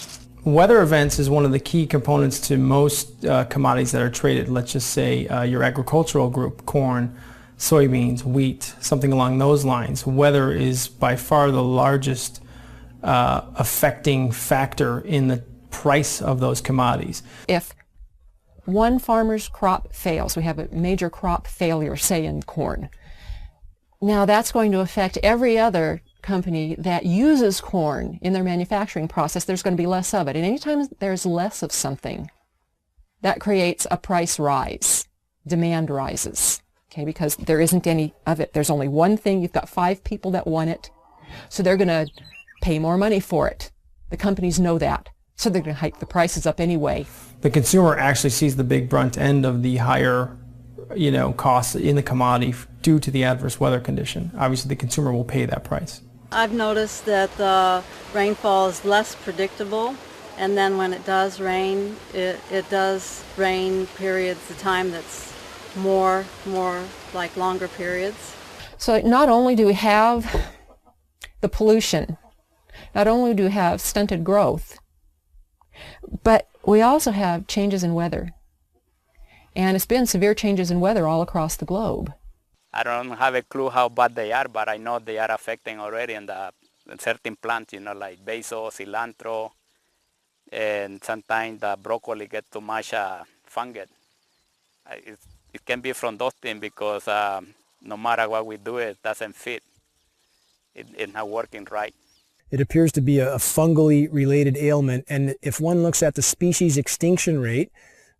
Weather events is one of the key components to most commodities that are traded. Let's just say your agricultural group, corn, soybeans, wheat, something along those lines. Weather is by far the largest affecting factor in the price of those commodities. If one farmer's crop fails, we have a major crop failure, say in corn, now that's going to affect every other company that uses corn in their manufacturing process. There's going to be less of it. And anytime there's less of something, that creates a price rise. Demand rises, okay, because there isn't any of it. There's only one thing. You've got 5 people that want it, so they're going to pay more money for it. The companies know that, so they're going to hike the prices up anyway. The consumer actually sees the big brunt end of the higher costs in the commodity due to the adverse weather condition. Obviously, the consumer will pay that price. I've noticed that the rainfall is less predictable, and then when it does rain, it does rain periods of time that's more like longer periods. So not only do we have the pollution, not only do we have stunted growth, but we also have changes in weather. And it's been severe changes in weather all across the globe. I don't have a clue how bad they are, but I know they are affecting already in certain plants, like basil, cilantro, and sometimes the broccoli gets too much fungus. It can be from those things because no matter what we do, it doesn't fit. It's not working right. It appears to be a fungally related ailment, and if one looks at the species extinction rate,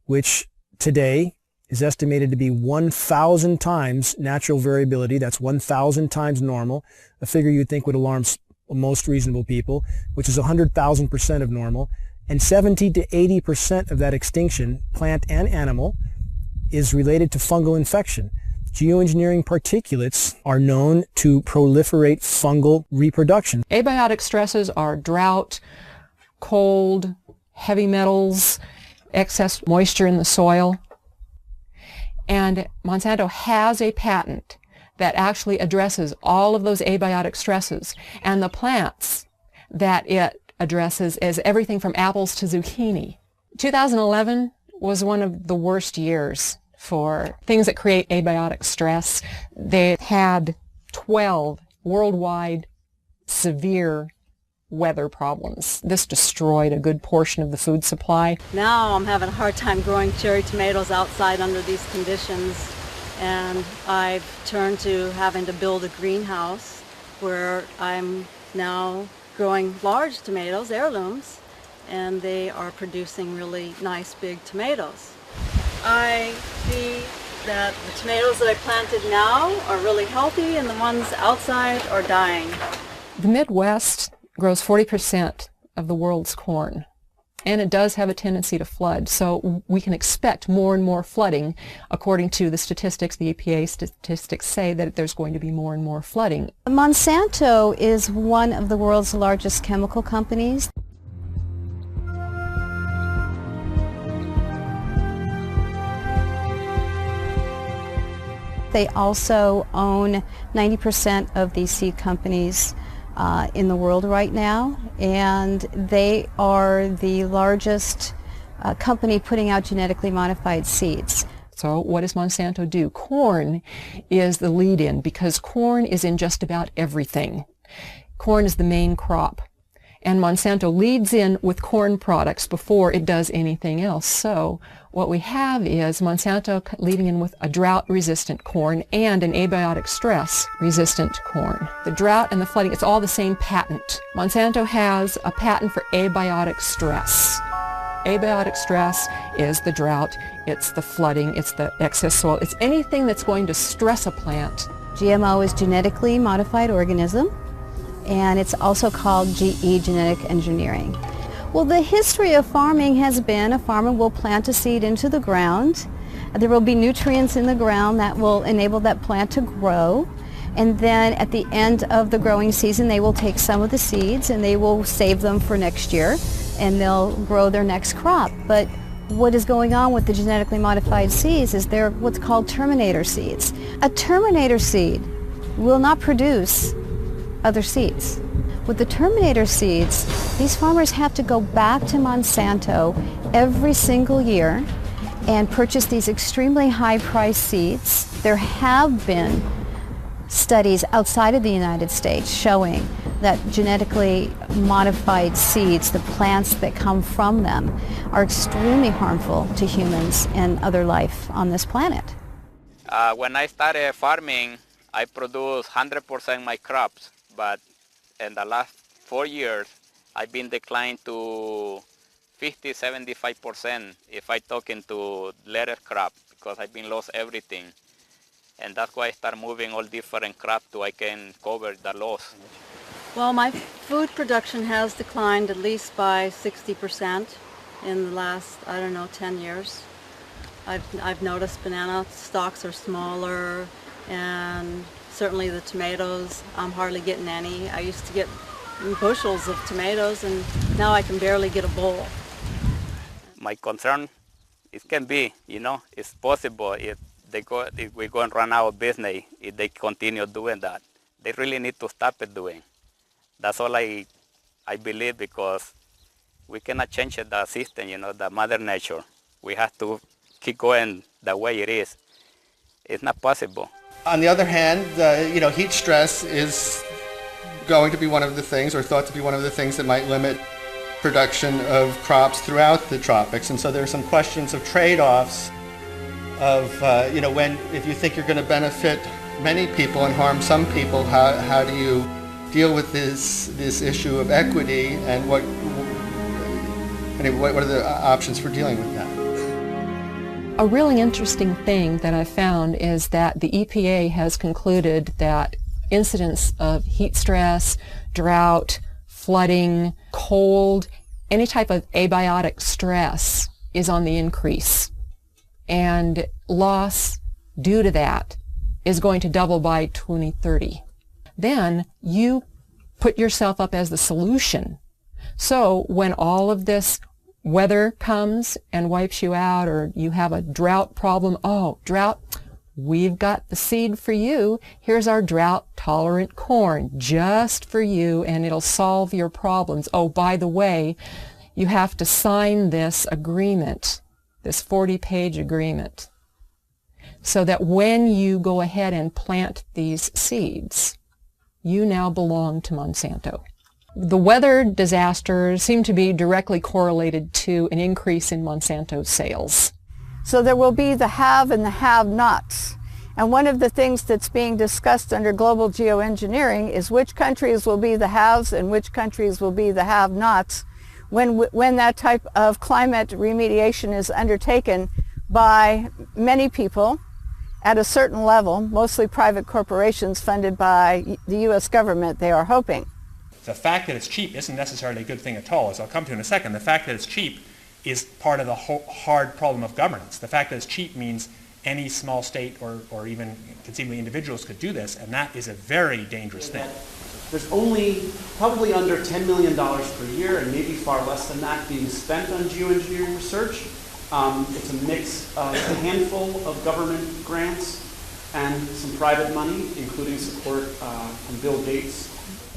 which today is estimated to be 1,000 times natural variability, that's 1,000 times normal, a figure you'd think would alarm most reasonable people, which is 100,000% of normal, and 70 to 80% of that extinction, plant and animal, is related to fungal infection. Geoengineering particulates are known to proliferate fungal reproduction. Abiotic stresses are drought, cold, heavy metals, excess moisture in the soil. And Monsanto has a patent that actually addresses all of those abiotic stresses. And the plants that it addresses is everything from apples to zucchini. 2011 was one of the worst years for things that create abiotic stress. They had 12 worldwide severe weather problems. This destroyed a good portion of the food supply. Now I'm having a hard time growing cherry tomatoes outside under these conditions, and I've turned to having to build a greenhouse where I'm now growing large tomatoes, heirlooms, and they are producing really nice big tomatoes. I see that the tomatoes that I planted now are really healthy and the ones outside are dying. The Midwest grows 40% of the world's corn, and it does have a tendency to flood, so we can expect more and more flooding. According to the statistics, the EPA statistics say that there's going to be more and more flooding. Monsanto is one of the world's largest chemical companies. They also own 90% of the seed companies in the world right now, and they are the largest company putting out genetically modified seeds. So what does Monsanto do? Corn is the lead-in because corn is in just about everything. Corn is the main crop. And Monsanto leads in with corn products before it does anything else. So what we have is Monsanto leading in with a drought-resistant corn and an abiotic stress-resistant corn. The drought and the flooding, it's all the same patent. Monsanto has a patent for abiotic stress. Abiotic stress is the drought, it's the flooding, it's the excess soil, it's anything that's going to stress a plant. GMO is genetically modified organism, and it's also called GE, genetic engineering. Well, the history of farming has been a farmer will plant a seed into the ground. There will be nutrients in the ground that will enable that plant to grow. And then at the end of the growing season, they will take some of the seeds and they will save them for next year, and they'll grow their next crop. But what is going on with the genetically modified seeds is they're what's called terminator seeds. A terminator seed will not produce other seeds. With the terminator seeds, these farmers have to go back to Monsanto every single year and purchase these extremely high-priced seeds. There have been studies outside of the United States showing that genetically modified seeds, the plants that come from them, are extremely harmful to humans and other life on this planet. When I started farming, I produced 100% my crops, but in the last 4 years, I've been declined to 50-75% if I talk into lettuce crop, because I've been lost everything. And that's why I start moving all different crops so I can cover the loss. Well, my food production has declined at least by 60% in the last, 10 years. I've noticed banana stalks are smaller, and certainly the tomatoes, I'm hardly getting any. I used to get bushels of tomatoes, and now I can barely get a bowl. My concern, it can be, it's possible if we're going to run out of business if they continue doing that. They really need to stop it doing. That's all I believe, because we cannot change the system, the mother nature. We have to keep going the way it is. It's not possible. On the other hand, heat stress is going to be one of the things, or thought to be one of the things, that might limit production of crops throughout the tropics. And so there are some questions of trade-offs of, if you think you're going to benefit many people and harm some people, how do you deal with this issue of equity, and what are the options for dealing with that? A really interesting thing that I found is that the EPA has concluded that incidents of heat stress, drought, flooding, cold, any type of abiotic stress is on the increase. And loss due to that is going to double by 2030. Then you put yourself up as the solution. So when all of this weather comes and wipes you out, or you have a drought problem, drought, we've got the seed for you. Here's our drought-tolerant corn just for you, and it'll solve your problems. Oh, by the way, you have to sign this agreement, this 40-page agreement, so that when you go ahead and plant these seeds, you now belong to Monsanto. The weather disasters seem to be directly correlated to an increase in Monsanto's sales. So there will be the have and the have-nots. And one of the things that's being discussed under global geoengineering is which countries will be the haves and which countries will be the have-nots when that type of climate remediation is undertaken by many people at a certain level, mostly private corporations funded by the U.S. government, they are hoping. The fact that it's cheap isn't necessarily a good thing at all, as I'll come to in a second. The fact that it's cheap is part of the hard problem of governance. The fact that it's cheap means any small state or even conceivably individuals could do this, and that is a very dangerous thing. There's only probably under $10 million per year, and maybe far less than that, being spent on geoengineering research. It's a mix, it's a handful of government grants and some private money, including support from Bill Gates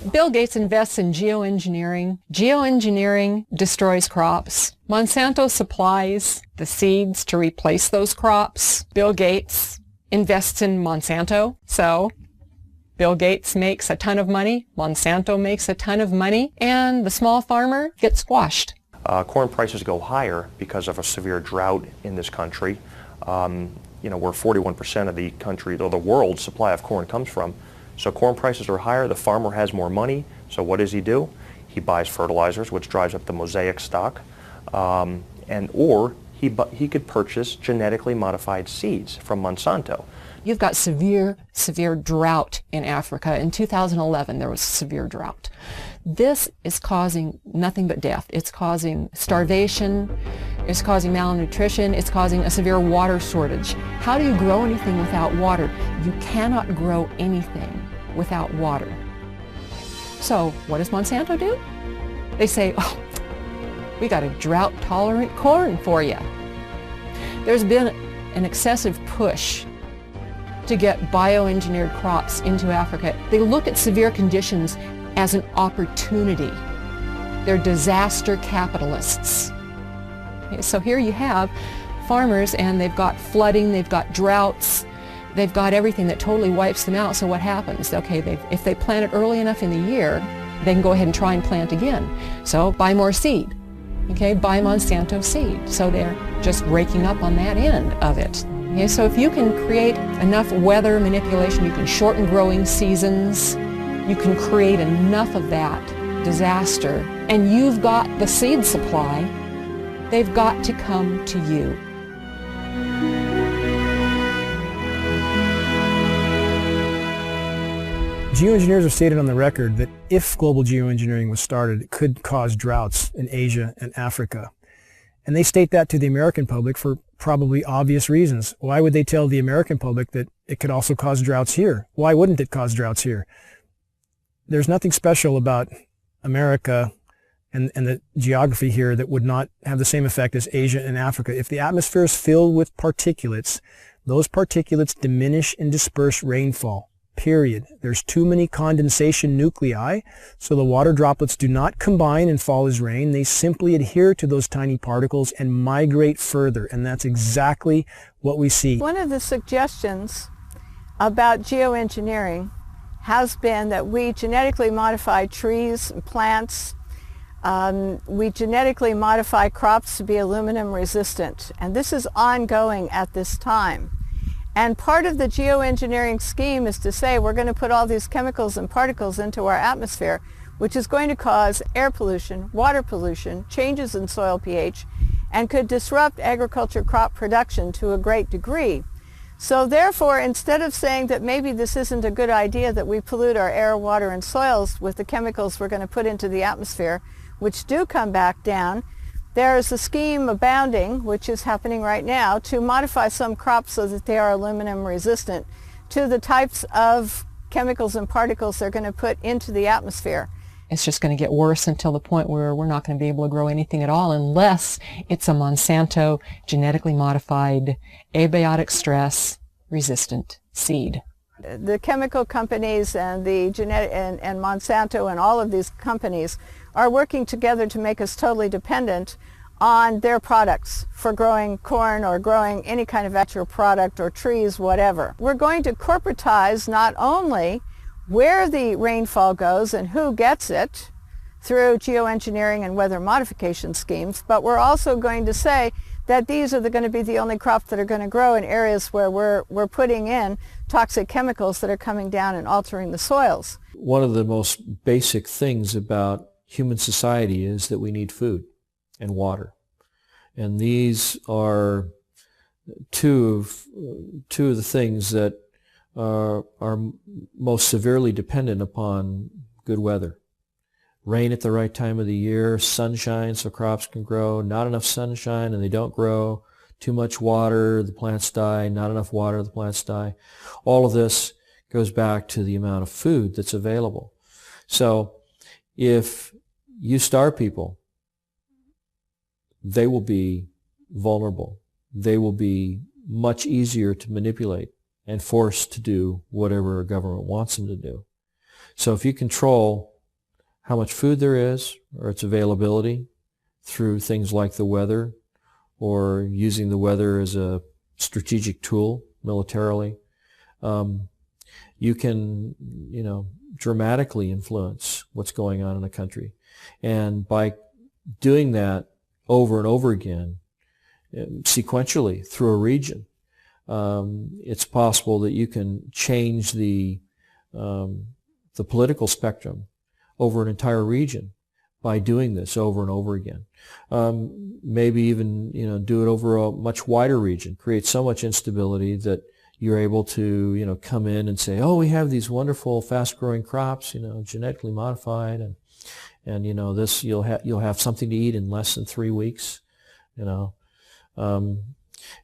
Bill Gates invests in geoengineering. Geoengineering destroys crops. Monsanto supplies the seeds to replace those crops. Bill Gates invests in Monsanto. So Bill Gates makes a ton of money, Monsanto makes a ton of money, and the small farmer gets squashed. Corn prices go higher because of a severe drought in this country. You know, where 41% of the country, or the world's supply of corn comes from. So corn prices are higher, the farmer has more money, so what does he do? He buys fertilizers, which drives up the mosaic stock, or he could purchase genetically modified seeds from Monsanto. You've got severe drought in Africa. In 2011, there was severe drought. This is causing nothing but death. It's causing starvation, it's causing malnutrition, it's causing a severe water shortage. How do you grow anything without water? You cannot grow anything without water. So what does Monsanto do? They say, oh, we got a drought-tolerant corn for you. There's been an excessive push to get bioengineered crops into Africa. They look at severe conditions as an opportunity. They're disaster capitalists. Okay, so here you have farmers, and they've got flooding, they've got droughts, they've got everything that totally wipes them out. So what happens? Okay, if they plant it early enough in the year, they can go ahead and try and plant again. So buy more seed. Okay, buy Monsanto seed. So they're just raking up on that end of it. Okay, so if you can create enough weather manipulation, you can shorten growing seasons, you can create enough of that disaster, and you've got the seed supply, they've got to come to you. Geoengineers have stated on the record that if global geoengineering was started, it could cause droughts in Asia and Africa. And they state that to the American public for probably obvious reasons. Why would they tell the American public that it could also cause droughts here? Why wouldn't it cause droughts here? There's nothing special about America and the geography here that would not have the same effect as Asia and Africa. If the atmosphere is filled with particulates, those particulates diminish and disperse rainfall. Period. There's too many condensation nuclei, so the water droplets do not combine and fall as rain. They simply adhere to those tiny particles and migrate further, and that's exactly what we see. One of the suggestions about geoengineering has been that we genetically modify trees and plants. We genetically modify crops to be aluminum resistant, and this is ongoing at this time. And part of the geoengineering scheme is to say we're going to put all these chemicals and particles into our atmosphere, which is going to cause air pollution, water pollution, changes in soil pH, and could disrupt agriculture crop production to a great degree. So therefore, instead of saying that maybe this isn't a good idea that we pollute our air, water, and soils with the chemicals we're going to put into the atmosphere, which do come back down, there is a scheme abounding, which is happening right now, to modify some crops so that they are aluminum resistant to the types of chemicals and particles they're going to put into the atmosphere. It's just going to get worse until the point where we're not going to be able to grow anything at all unless it's a Monsanto genetically modified, abiotic stress resistant seed. The chemical companies and the and Monsanto and all of these companies are working together to make us totally dependent on their products for growing corn or growing any kind of natural product or trees, whatever. We're going to corporatize not only where the rainfall goes and who gets it through geoengineering and weather modification schemes, but we're also going to say that these are going to be the only crops that are going to grow in areas where we're putting in toxic chemicals that are coming down and altering the soils. One of the most basic things about human society is that we need food and water. And these are two of the things that are most severely dependent upon good weather. Rain at the right time of the year, sunshine so crops can grow, not enough sunshine and they don't grow, too much water, the plants die, not enough water, the plants die. All of this goes back to the amount of food that's available. So if you starve people, they will be vulnerable. They will be much easier to manipulate and forced to do whatever a government wants them to do. So if you control how much food there is or its availability through things like the weather or using the weather as a strategic tool militarily, you can, dramatically influence what's going on in a country. And by doing that over and over again, sequentially through a region, it's possible that you can change the political spectrum over an entire region by doing this over and over again. Maybe even do it over a much wider region, create so much instability that you're able to come in and say, oh, we have these wonderful fast-growing crops, genetically modified, and this you'll have something to eat in less than 3 weeks, and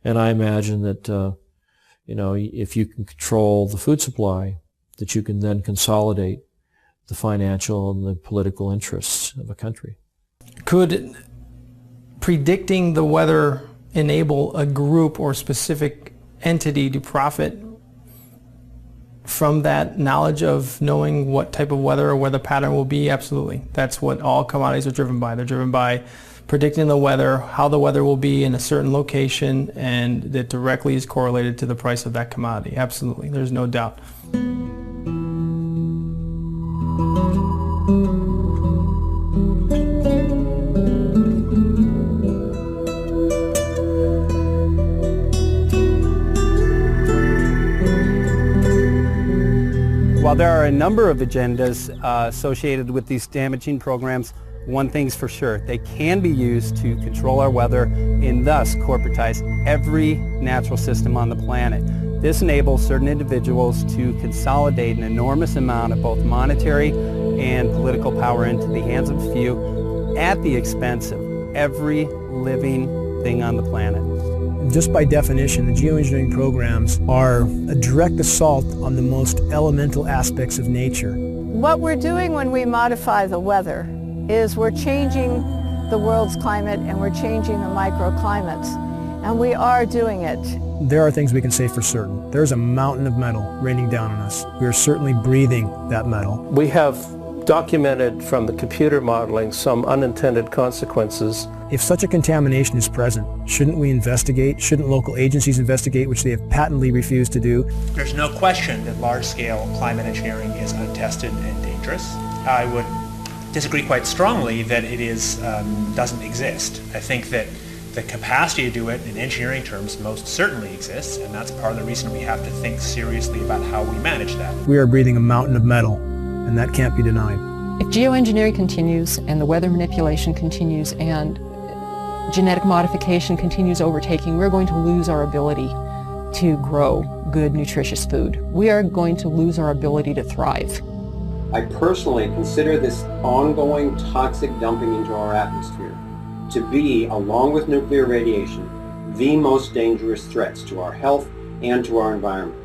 I imagine that if you can control the food supply, that you can then consolidate the financial and the political interests of a country. Could predicting the weather enable a group or specific entity to profit from that knowledge of knowing what type of weather or weather pattern will be? Absolutely. That's what all commodities are driven by. They're driven by predicting the weather, how the weather will be in a certain location, and that directly is correlated to the price of that commodity. Absolutely. There's no doubt. While there are a number of agendas associated with these damaging programs, one thing's for sure: they can be used to control our weather and thus corporatize every natural system on the planet. This enables certain individuals to consolidate an enormous amount of both monetary and political power into the hands of a few at the expense of every living thing on the planet. Just by definition, the geoengineering programs are a direct assault on the most elemental aspects of nature. What we're doing when we modify the weather is we're changing the world's climate and we're changing the microclimates, and we are doing it. There are things we can say for certain. There's a mountain of metal raining down on us. We are certainly breathing that metal. We have documented from the computer modeling some unintended consequences. If such a contamination is present, shouldn't we investigate? Shouldn't local agencies investigate, which they have patently refused to do? There's no question that large-scale climate engineering is untested and dangerous. I would disagree quite strongly that it doesn't exist. I think that the capacity to do it in engineering terms most certainly exists, and that's part of the reason we have to think seriously about how we manage that. We are breathing a mountain of metal, and that can't be denied. If geoengineering continues and the weather manipulation continues and genetic modification continues overtaking, we're going to lose our ability to grow good, nutritious food. We are going to lose our ability to thrive. I personally consider this ongoing toxic dumping into our atmosphere to be, along with nuclear radiation, the most dangerous threats to our health and to our environment.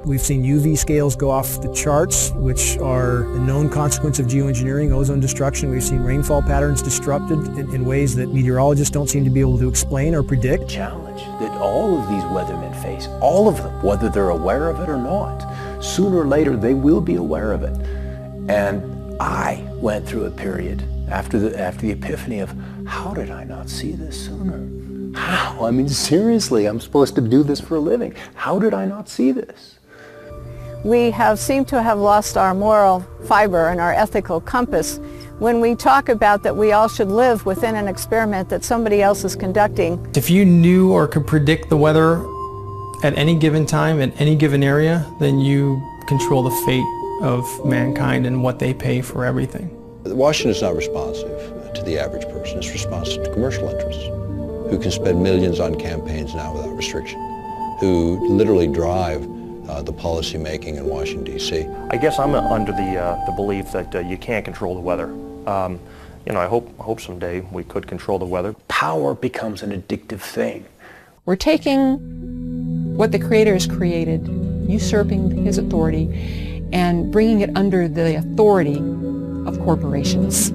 We've seen UV scales go off the charts, which are a known consequence of geoengineering, ozone destruction. We've seen rainfall patterns disrupted in ways that meteorologists don't seem to be able to explain or predict. The challenge that all of these weathermen face, all of them, whether they're aware of it or not, sooner or later they will be aware of it. And I went through a period after the epiphany of, how did I not see this sooner? How? I mean, seriously, I'm supposed to do this for a living. How did I not see this? We seem to have lost our moral fiber and our ethical compass when we talk about that we all should live within an experiment that somebody else is conducting. If you knew or could predict the weather at any given time, in any given area, then you control the fate of mankind and what they pay for everything. Washington is not responsive to the average person. It's responsive to commercial interests who can spend millions on campaigns now without restriction, who literally drive the policy making in Washington, D.C. I guess I'm under the belief that you can't control the weather. I hope someday we could control the weather. Power becomes an addictive thing. We're taking what the Creator has created, usurping His authority, and bringing it under the authority of corporations.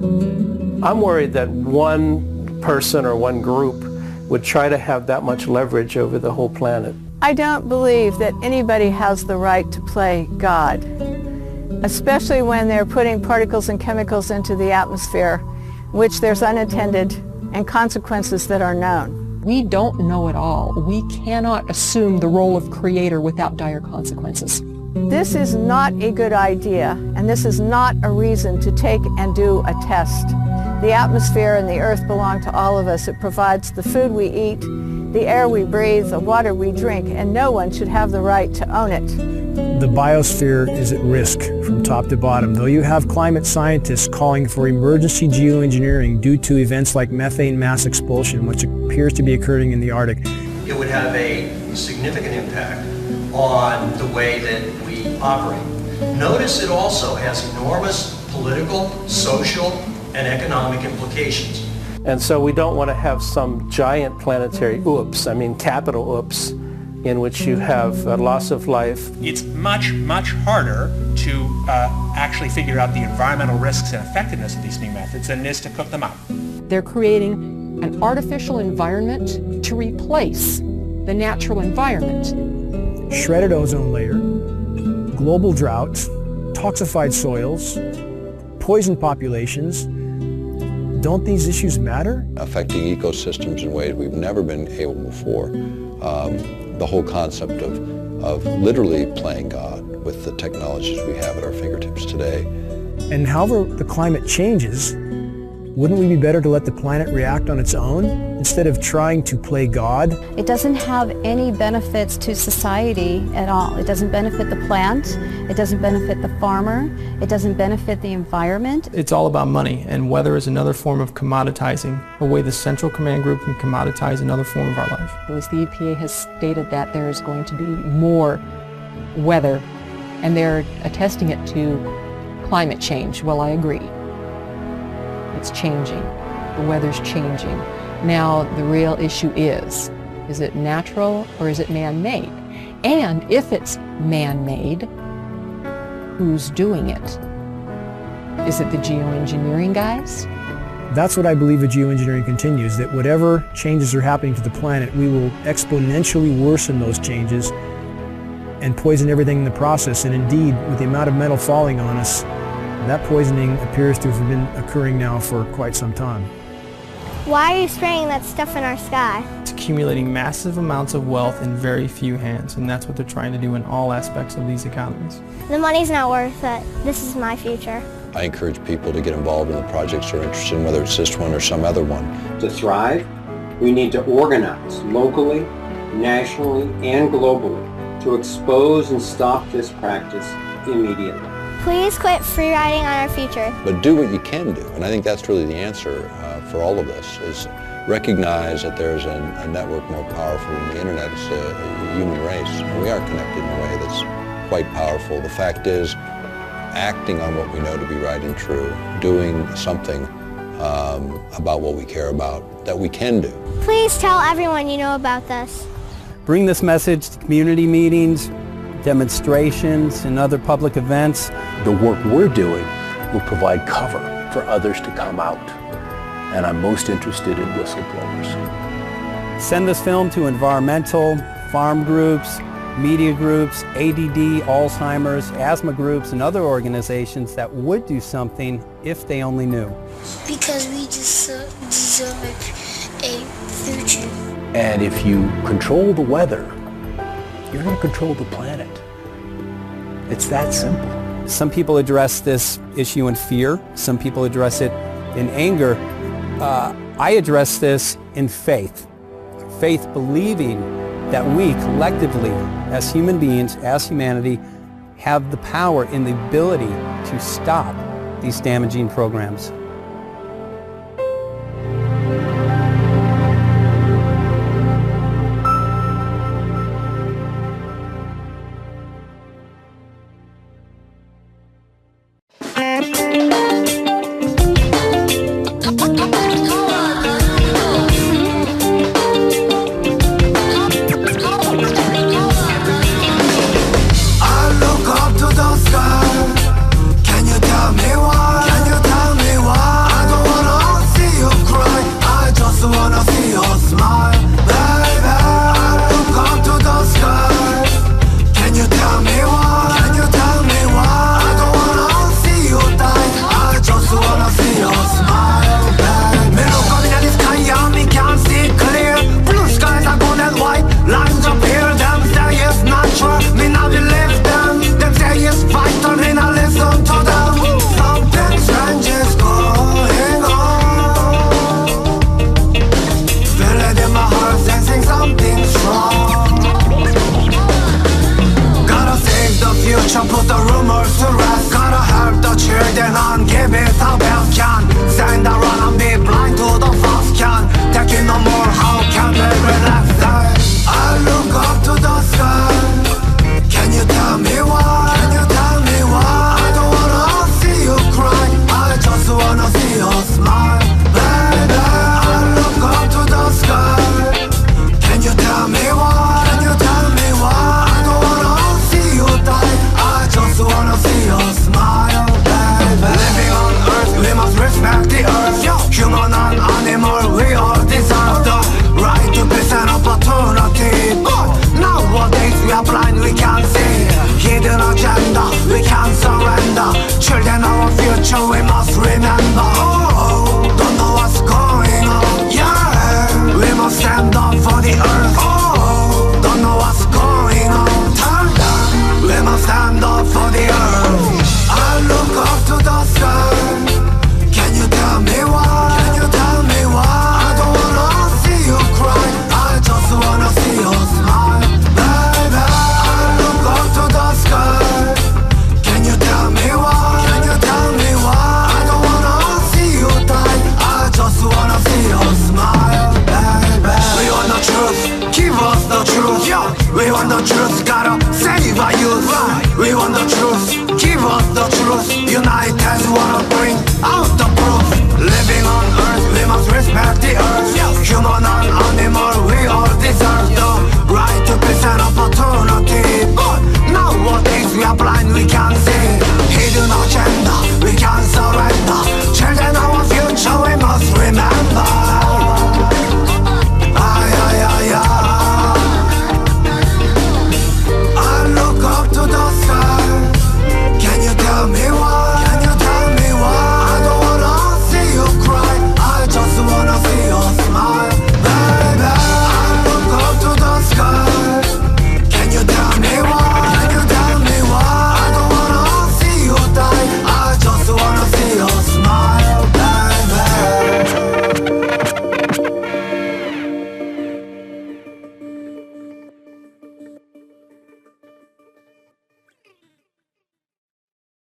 I'm worried that one person or one group would try to have that much leverage over the whole planet. I don't believe that anybody has the right to play God. especially when they're putting particles and chemicals into the atmosphere, which there's unintended and consequences that are known. We don't know it all. We cannot assume the role of creator without dire consequences. This is not a good idea, and this is not a reason to take and do a test. The atmosphere and the earth belong to all of us. It provides the food we eat, the air we breathe, the water we drink, and no one should have the right to own it. The biosphere is at risk from top to bottom. Though you have climate scientists calling for emergency geoengineering due to events like methane mass expulsion, which appears to be occurring in the Arctic. It would have a significant impact on the way that we operate. Notice it also has enormous political, social, and economic implications. And so we don't want to have some giant planetary oops, I mean capital oops, in which you have a loss of life. It's much, much harder to actually figure out the environmental risks and effectiveness of these new methods than it is to cook them up. They're creating an artificial environment to replace the natural environment. Shredded ozone layer, global drought, toxified soils, poison populations. Don't these issues matter? Affecting ecosystems in ways we've never been able before. The whole concept of literally playing God with the technologies we have at our fingertips today. And however the climate changes, wouldn't we be better to let the planet react on its own instead of trying to play God? It doesn't have any benefits to society at all. It doesn't benefit the plant, it doesn't benefit the farmer, it doesn't benefit the environment. It's all about money, and weather is another form of commoditizing, a way the Central Command Group can commoditize another form of our life. The EPA has stated that there is going to be more weather, and they're attesting it to climate change. Well, I agree. It's changing. The weather's changing. Now, the real issue is it natural or is it man-made? And if it's man-made, who's doing it? Is it the geoengineering guys? That's what I believe the geoengineering continues, that whatever changes are happening to the planet, we will exponentially worsen those changes and poison everything in the process. And indeed, with the amount of metal falling on us, that poisoning appears to have been occurring now for quite some time. Why are you spraying that stuff in our sky? It's accumulating massive amounts of wealth in very few hands, and that's what they're trying to do in all aspects of these economies. The money's not worth it. This is my future. I encourage people to get involved in the projects they're interested in, whether it's this one or some other one. To thrive, we need to organize locally, nationally, and globally to expose and stop this practice immediately. Please quit free riding on our future. But do what you can do, and I think that's really the answer for all of this, is recognize that there's a network more powerful than the internet. It's a human race, and we are connected in a way that's quite powerful. The fact is, acting on what we know to be right and true, doing something about what we care about that we can do. Please tell everyone you know about this. Bring this message to community meetings, demonstrations, and other public events. The work we're doing will provide cover for others to come out. And I'm most interested in whistleblowers. Send this film to environmental, farm groups, media groups, ADD, Alzheimer's, asthma groups, and other organizations that would do something if they only knew. Because we deserve a future. And if you control the weather, you're going to control the planet. It's that simple. Some people address this issue in fear. Some people address it in anger. I address this in faith. Faith believing that we collectively, as human beings, as humanity, have the power and the ability to stop these damaging programs.